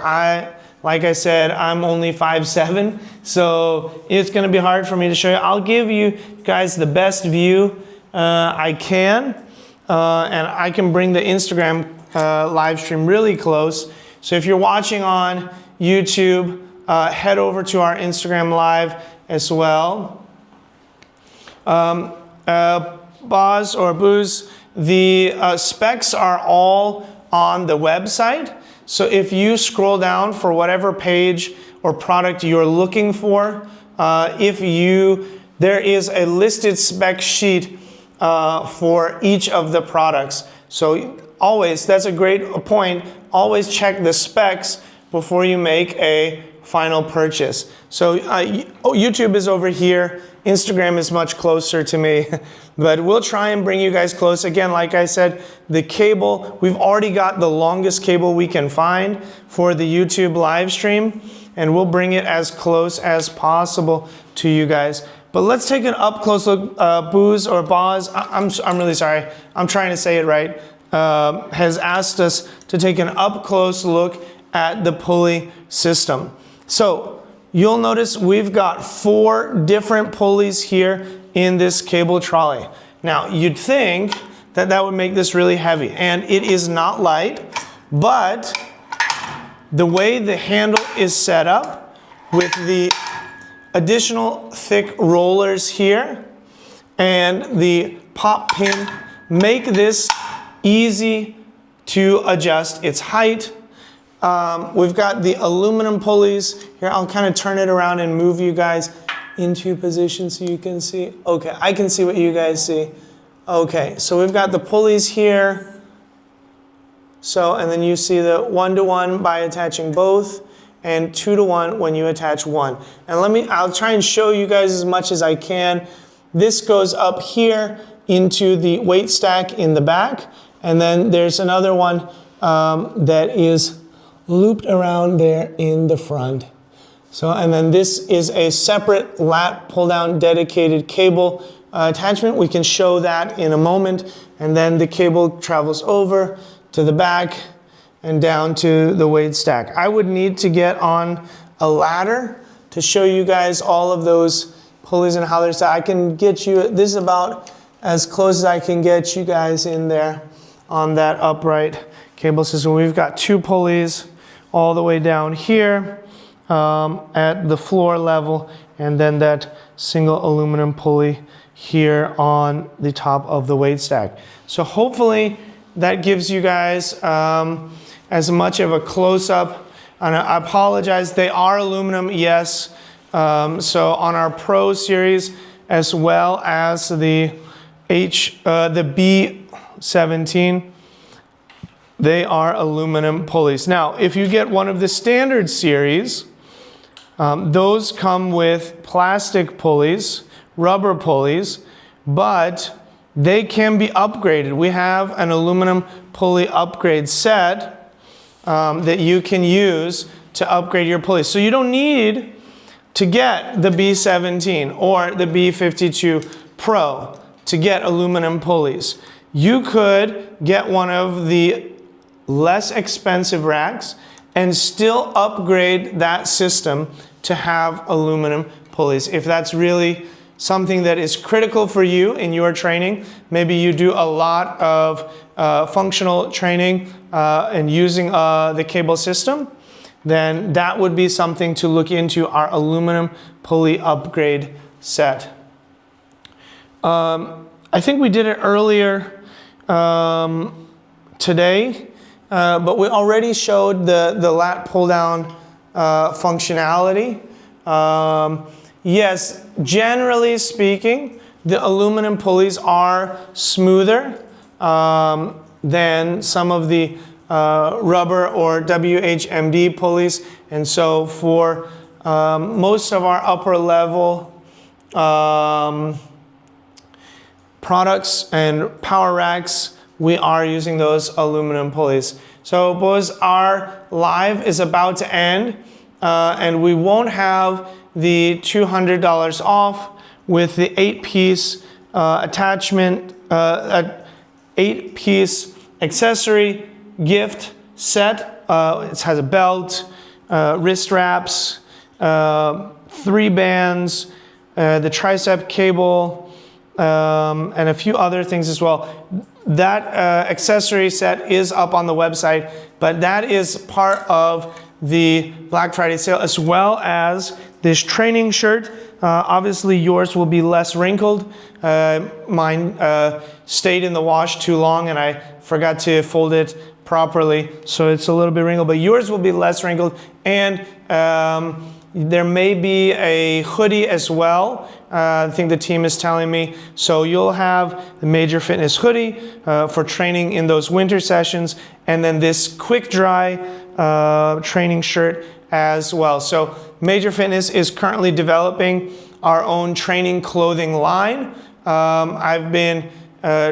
Like I said, I'm only 5'7", so it's gonna be hard for me to show you. I'll give you guys the best view I can, and I can bring the Instagram live stream really close. So if you're watching on YouTube, head over to our Instagram live as well. Boz or Booze, the specs are all on the website. So if you scroll down for whatever page or product you're looking for, there is a listed spec sheet for each of the products. So always, that's a great point, always check the specs before you make a final purchase. So YouTube is over here, Instagram is much closer to me, but we'll try and bring you guys close. Again, like I said, the cable, we've already got the longest cable we can find for the YouTube live stream, and we'll bring it as close as possible to you guys. But let's take an up close look. Booze or Boz, I'm really sorry, I'm trying to say it right, has asked us to take an up close look at the pulley system. So you'll notice we've got 4 different pulleys here in this cable trolley. Now you'd think that that would make this really heavy, and it is not light, but the way the handle is set up with the additional thick rollers here and the pop pin make this easy to adjust its height. We've got the aluminum pulleys here. I'll kind of turn it around and move you guys into position so you can see. Okay, I can see what you guys see. Okay, so we've got the pulleys here. So, and then you see the 1-to-1 by attaching both, and 2-to-1 when you attach one. And I'll try and show you guys as much as I can. This goes up here into the weight stack in the back, and then there's another one that is looped around there in the front. So, and then this is a separate lat pull down dedicated cable attachment. We can show that in a moment. And then the cable travels over to the back and down to the weight stack. I would need to get on a ladder to show you guys all of those pulleys and how they're set. I can get you, this is about as close as I can get you guys in there on that upright cable system. We've got 2 pulleys all the way down here at the floor level, and then that single aluminum pulley here on the top of the weight stack. So hopefully that gives you guys as much of a close-up. And I apologize, they are aluminum, yes. So on our Pro series, as well as the B-17, they are aluminum pulleys. Now, if you get one of the standard series, those come with plastic pulleys, rubber pulleys, but they can be upgraded. We have an aluminum pulley upgrade set that you can use to upgrade your pulleys. So you don't need to get the B-17 or the B-52 Pro to get aluminum pulleys. you could get one of the less expensive racks and still upgrade that system to have aluminum pulleys. If that's really something that is critical for you in your training, maybe you do a lot of functional training and using the cable system, then that would be something to look into, our aluminum pulley upgrade set. I think we did it earlier today, but we already showed the lat pull down functionality. Yes, generally speaking, the aluminum pulleys are smoother than some of the rubber or WHMD pulleys, and so for most of our upper level products and power racks, we are using those aluminum pulleys. So boys, our live is about to end, and we won't have the $200 off with the 8-piece attachment, 8-piece accessory gift set. It has a belt, wrist wraps, 3 bands, the tricep cable, and a few other things as well. That accessory set is up on the website, but that is part of the Black Friday sale, as well as this training shirt. Obviously yours will be less wrinkled. Mine stayed in the wash too long and I forgot to fold it properly, so it's a little bit wrinkled, but yours will be less wrinkled. And there may be a hoodie as well. I think the team is telling me. So you'll have the Major Fitness hoodie for training in those winter sessions, and then this quick dry training shirt as well. So Major Fitness is currently developing our own training clothing line. I've been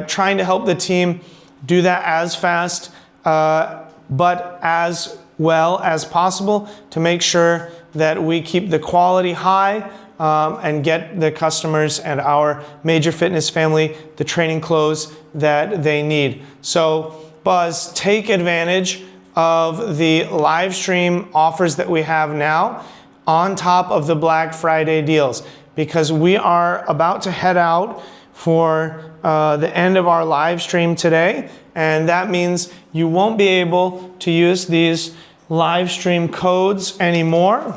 trying to help the team do that as fast, but as well as possible to make sure that we keep the quality high and get the customers and our Major Fitness family the training clothes that they need. So Buzz, take advantage of the live stream offers that we have now on top of the Black Friday deals, because we are about to head out for the end of our live stream today, and that means you won't be able to use these live stream codes anymore.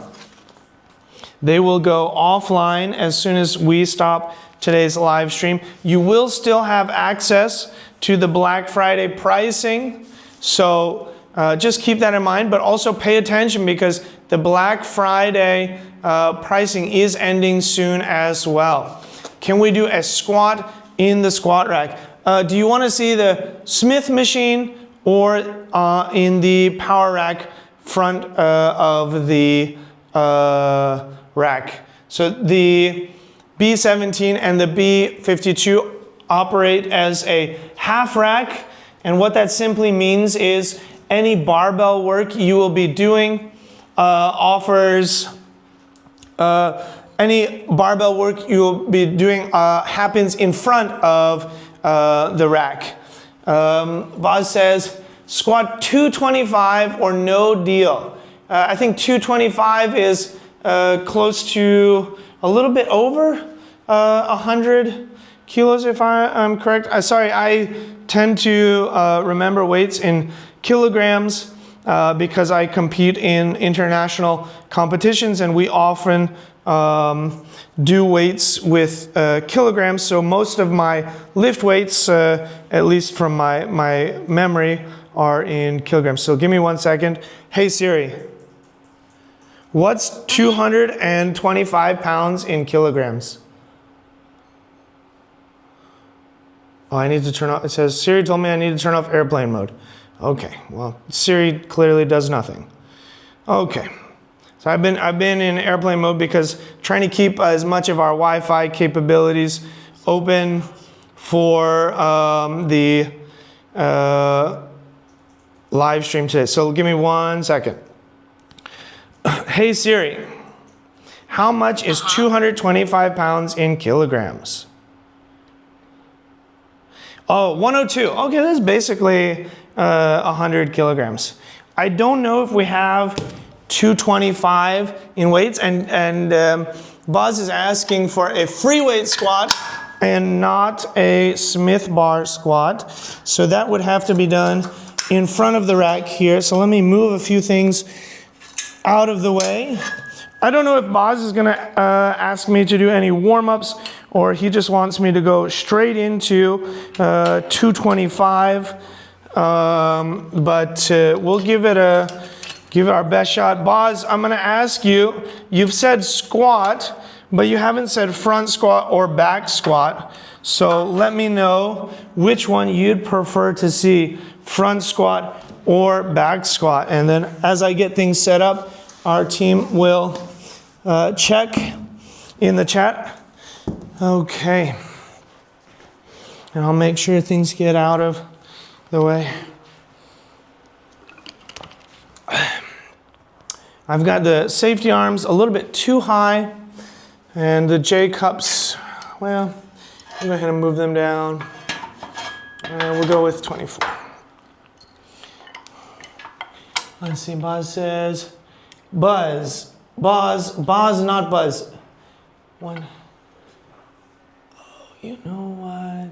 They will go offline as soon as we stop today's live stream. You will still have access to the Black Friday pricing, so just keep that in mind, but also pay attention because the Black Friday pricing is ending soon as well. Can we do a squat in the squat rack? Do you want to see the Smith machine or in the power rack front of the rack? So the B17 and the B52 operate as a half rack, and what that simply means is any barbell work you will be doing happens in front of the rack. Boz says squat 225 or no deal. I think 225 is close to a little bit over 100 kilos, if I'm correct. Sorry, I tend to remember weights in kilograms because I compete in international competitions, and we often do weights with kilograms. So most of my lift weights, at least from my memory, are in kilograms. So give me 1 second. Hey Siri, what's 225 pounds in kilograms? Oh, I need to turn off, it says Siri told me I need to turn off airplane mode. Okay, well, Siri clearly does nothing. Okay, so I've been in airplane mode because trying to keep as much of our Wi-Fi capabilities open for the live stream today. So give me 1 second. Hey Siri, how much is 225 pounds in kilograms? Oh, 102. Okay, that's basically 100 kilograms. I don't know if we have 225 in weights, and Buzz is asking for a free weight squat and not a Smith bar squat. So that would have to be done in front of the rack here. So let me move a few things out of the way. I don't know if Buzz is gonna ask me to do any warm-ups, or he just wants me to go straight into 225. But we'll give it our best shot. Buzz, I'm gonna ask you, you've said squat, but you haven't said front squat or back squat. So let me know which one you'd prefer to see, front squat or back squat. And then as I get things set up, our team will check in the chat. Okay. And I'll make sure things get out of the way. I've got the safety arms a little bit too high, and the J cups, well, I'll go ahead and move them down. We'll go with 24. Let's see, Buzz says, Buzz, not Buzz. One. Oh, you know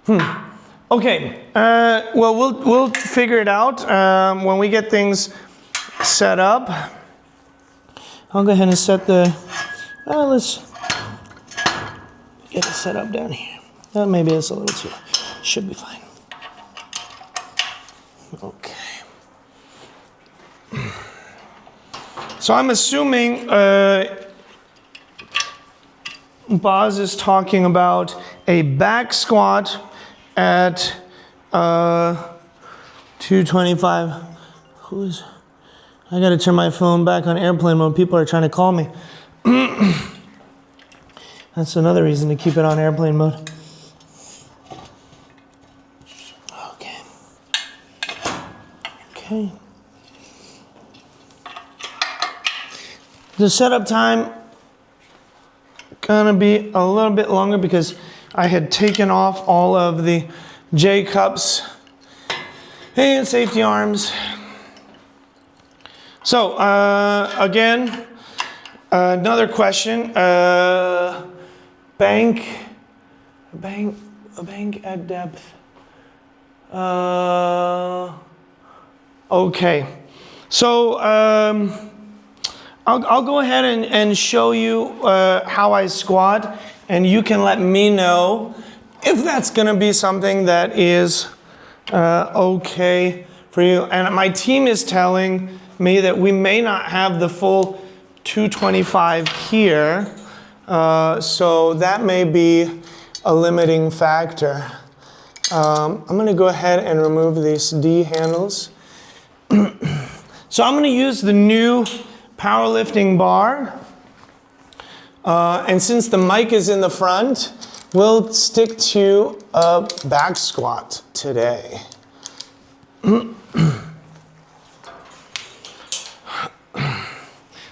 what? Okay, well, we'll figure it out when we get things set up. I'll go ahead and set the, let's get it set up down here. Maybe it's a little too, should be fine. Okay. So I'm assuming Buzz is talking about a back squat at 225. I gotta turn my phone back on airplane mode. People are trying to call me. That's another reason to keep it on airplane mode. Okay. Okay. The setup time gonna be a little bit longer because I had taken off all of the J cups and safety arms. So again, another question. Bank at depth. Okay. So I'll go ahead and show you how I squat, and you can let me know if that's gonna be something that is okay for you. And my team is telling me that we may not have the full 225 here, so that may be a limiting factor. I'm gonna go ahead and remove these D handles. So I'm gonna use the new powerlifting bar, and since the mic is in the front, we'll stick to a back squat today.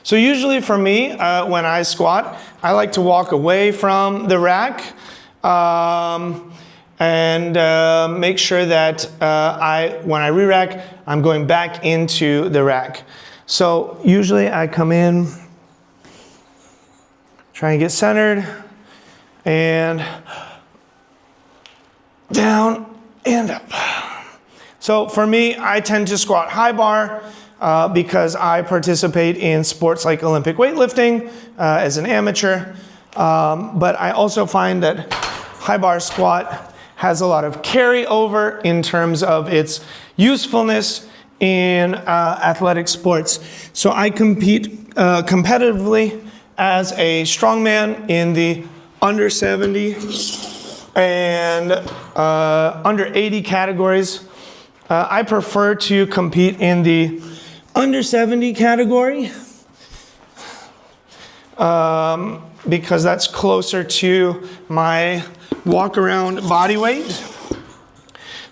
So usually for me, when I squat, I like to walk away from the rack and make sure that when I re-rack, I'm going back into the rack. So usually I come in, try and get centered, and down and up. So for me, I tend to squat high bar because I participate in sports like Olympic weightlifting as an amateur. But I also find that high bar squat has a lot of carryover in terms of its usefulness in athletic sports. So I compete competitively as a strongman in the under 70 and under 80 categories. I prefer to compete in the under 70 category because that's closer to my walk around body weight.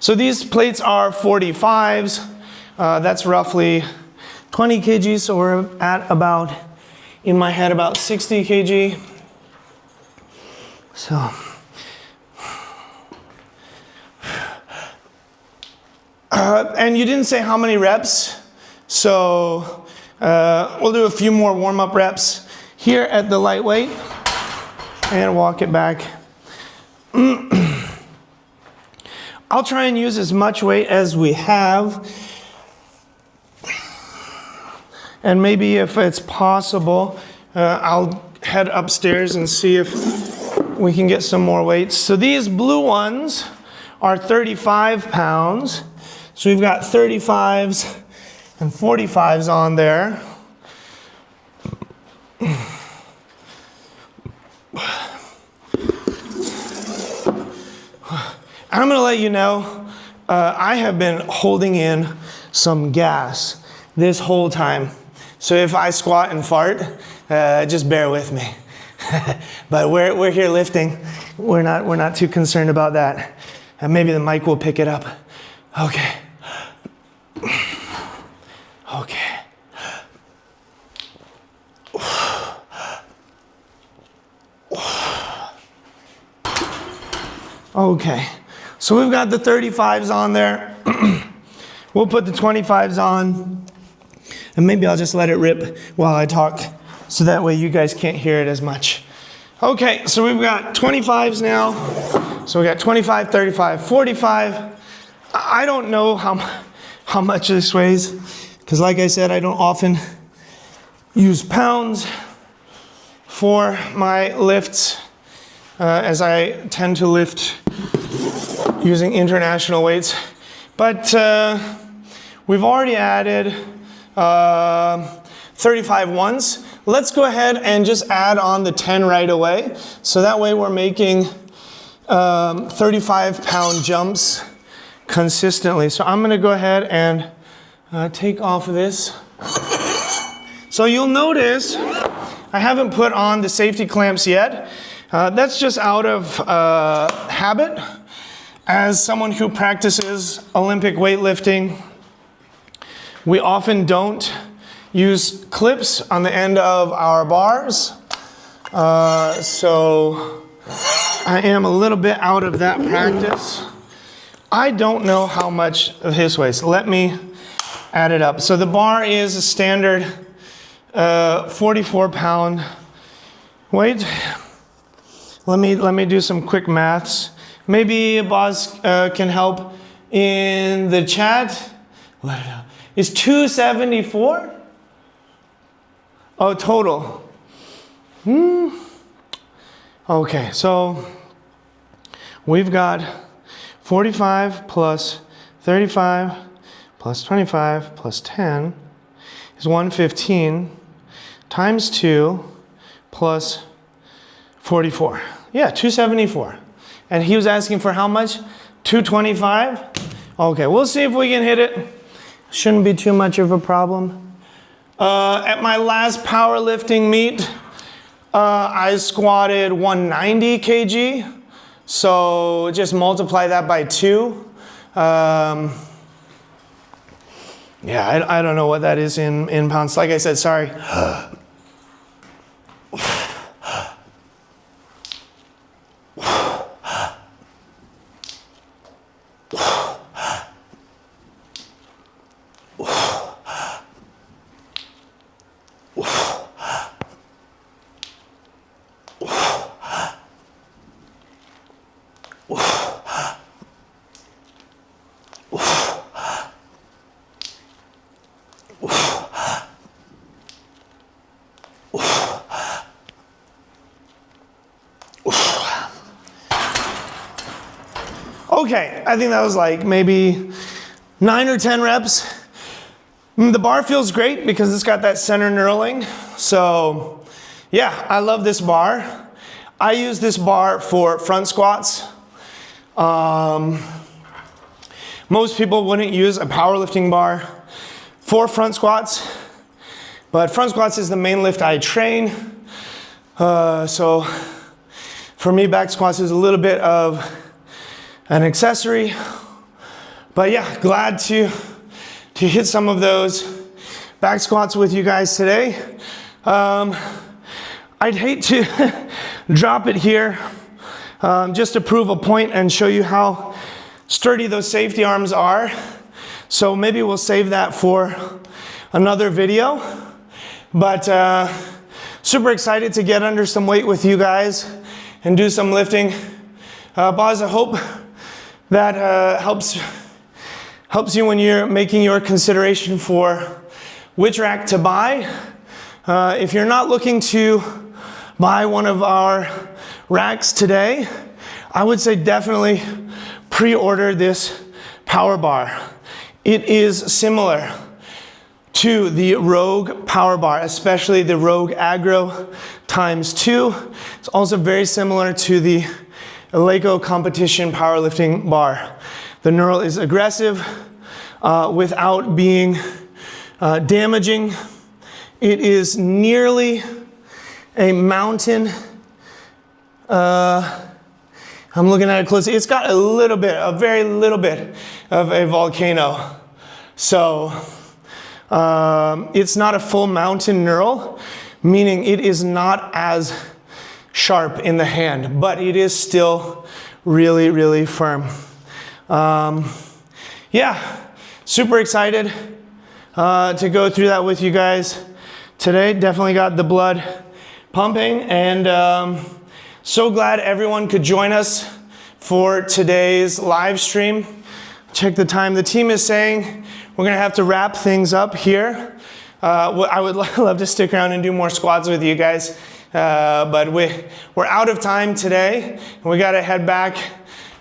So these plates are 45s. That's roughly 20 kg, so we're at about, in my head, about 60 kg. So And you didn't say how many reps, so we'll do a few more warm-up reps here at the lightweight and walk it back. I'll try and use as much weight as we have, and maybe if it's possible, I'll head upstairs and see if we can get some more weights. So these blue ones are 35 pounds. So we've got 35s and 45s on there. I'm gonna let you know, I have been holding in some gas this whole time. So if I squat and fart, just bear with me. But we're here lifting. We're not too concerned about that. And maybe the mic will pick it up. Okay. Okay. Okay. So we've got the 35s on there. We'll put the 25s on. And maybe I'll just let it rip while I talk, so that way you guys can't hear it as much. Okay, so we've got 25s now. So we got 25, 35, 45. I don't know how much this weighs, because like I said, I don't often use pounds for my lifts, as I tend to lift using international weights. But we've already added 35 ones. Let's go ahead and just add on the 10 right away. So that way we're making 35-pound jumps consistently. So I'm gonna go ahead and take off of this. So you'll notice I haven't put on the safety clamps yet. That's just out of habit. As someone who practices Olympic weightlifting, we often don't use clips on the end of our bars. So I am a little bit out of that practice. I don't know how much of his weighs. Let me add it up. So the bar is a standard 44-pound weight. Let me do some quick maths. Maybe Boz can help in the chat. Let it out. Is 274? Oh, total. Okay, so we've got 45 plus 35 plus 25 plus 10 is 115 times 2 plus 44. Yeah, 274. And he was asking for how much? 225? Okay, we'll see if we can hit it. Shouldn't be too much of a problem. At my last powerlifting meet, I squatted 190 kg. So just multiply that by 2. Yeah, I don't know what that is in pounds. Like I said, sorry. Okay, I think that was like maybe 9 or 10 reps. The bar feels great because it's got that center knurling. So yeah, I love this bar. I use this bar for front squats. Most people wouldn't use a powerlifting bar for front squats, but front squats is the main lift I train. So for me, back squats is a little bit of an accessory, but yeah, glad to hit some of those back squats with you guys today. I'd hate to drop it here just to prove a point and show you how sturdy those safety arms are. So maybe we'll save that for another video. But super excited to get under some weight with you guys and do some lifting. Boz, I hope that helps you when you're making your consideration for which rack to buy. If you're not looking to buy one of our racks today, I would say definitely pre-order this power bar. It is similar to the Rogue power bar, especially the Rogue Agro × 2. It's also very similar to the Eleiko competition powerlifting bar. The knurl is aggressive without being damaging. It is nearly a mountain. I'm looking at it closely. It's got a very little bit of a volcano. So it's not a full mountain knurl, meaning it is not as sharp in the hand, but it is still really, really firm. Yeah, super excited to go through that with you guys today. Definitely got the blood pumping, and so glad everyone could join us for today's live stream. Check the time. The team is saying we're gonna have to wrap things up here. I would love to stick around and do more squats with you guys, but we're out of time today. We gotta head back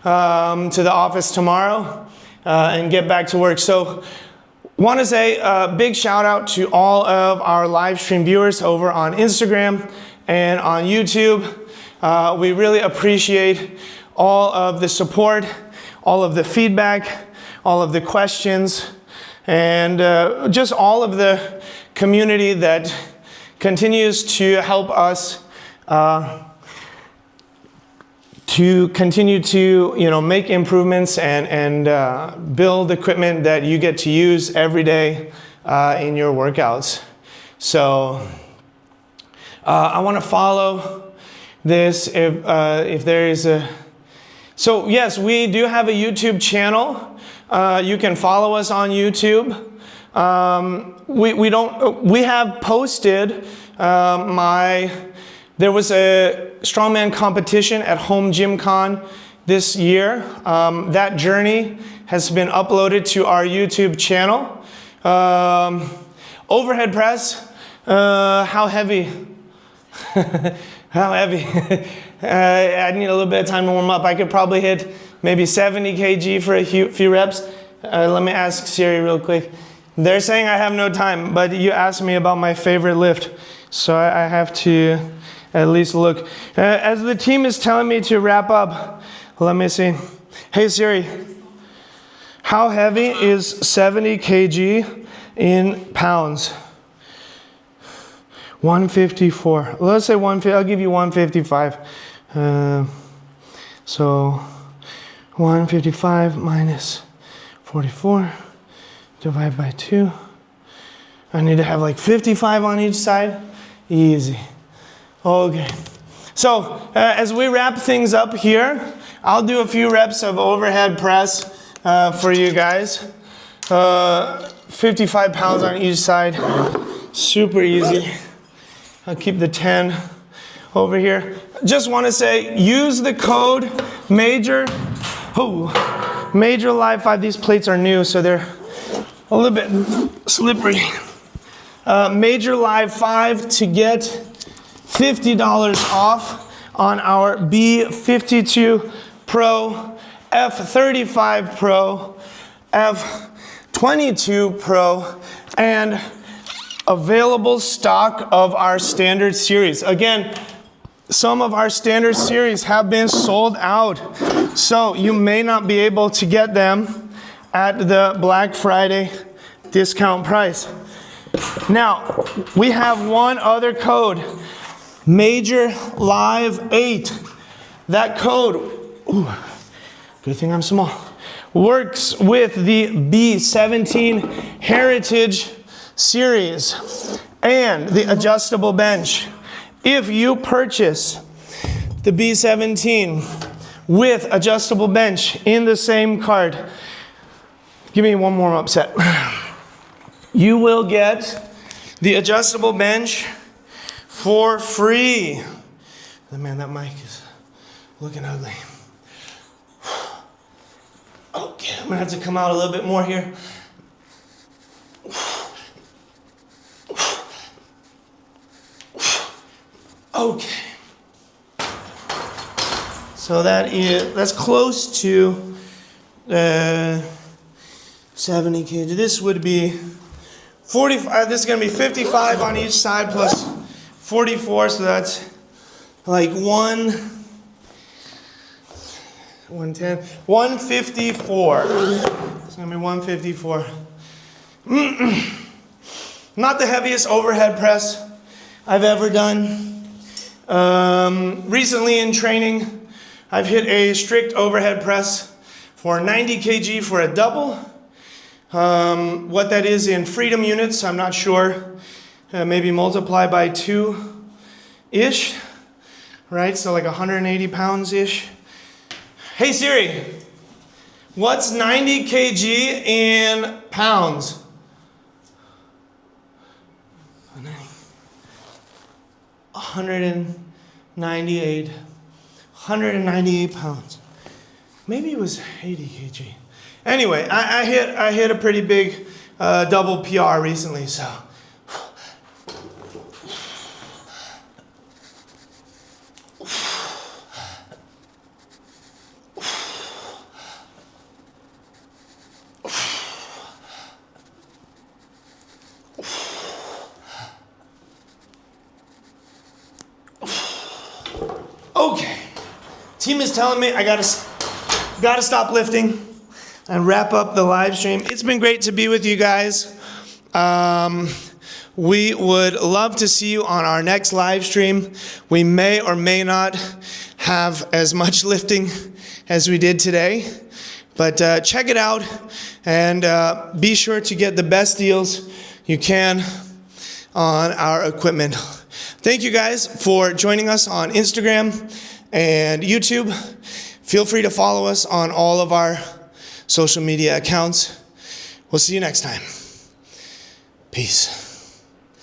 to the office tomorrow and get back to work. So want to say a big shout out to all of our live stream viewers over on Instagram and on YouTube. We really appreciate all of the support, all of the feedback, all of the questions, and just all of the community that continues to help us to continue to make improvements and build equipment that you get to use every day in your workouts. So I want to follow this if there is a. So yes, we do have a YouTube channel. You can follow us on YouTube. We have posted there was a strongman competition at Home Gym Con this year. That journey has been uploaded to our YouTube channel. Overhead press, how heavy? How heavy? I need a little bit of time to warm up. I could probably hit maybe 70 kg for a few reps. Let me ask Siri real quick. They're saying I have no time, but you asked me about my favorite lift, so I have to at least look. As the team is telling me to wrap up, let me see. Hey Siri, how heavy is 70 kg in pounds? 154. Let's say 150. I'll give you 155. So 155 minus 44 divided by 2. I need to have like 55 on each side. Easy. Okay. So as we wrap things up here, I'll do a few reps of overhead press for you guys. 55 pounds on each side. Super easy. I'll keep the 10 over here. Just want to say, use the code MAJOR Live 5. These plates are new, so they're a little bit slippery. MAJOR Live 5 to get $50 off on our B52 Pro, F35 Pro, F22 Pro, and available stock of our standard series. Again, some of our standard series have been sold out, so you may not be able to get them at the Black Friday discount price. Now, we have one other code, MAJOR Live 8. That code, good thing I'm small, works with the B17 Heritage series and the adjustable bench. If you purchase the B17 with adjustable bench in the same cart, Give me one more up set. You will get the adjustable bench for free. Man, that mic is looking ugly. Okay, I'm gonna have to come out a little bit more here. Okay. So that's close to 70 kg. This would be 45. This is gonna be 55 on each side plus 44. So that's like 110, 154. It's gonna be 154. Not the heaviest overhead press I've ever done. Recently in training, I've hit a strict overhead press for 90 kg for a double. What that is in freedom units, I'm not sure. Maybe multiply by 2-ish, right? So like 180 pounds-ish. Hey Siri, what's 90 kg in pounds? 198 pounds. Maybe it was 80 kg. Anyway, I hit a pretty big double PR recently, so. Okay, team is telling me I gotta stop lifting and wrap up the live stream. It's been great to be with you guys. We would love to see you on our next live stream. We may or may not have as much lifting as we did today, but check it out and be sure to get the best deals you can on our equipment. Thank you guys for joining us on Instagram and YouTube. Feel free to follow us on all of our social media accounts. We'll see you next time. Peace.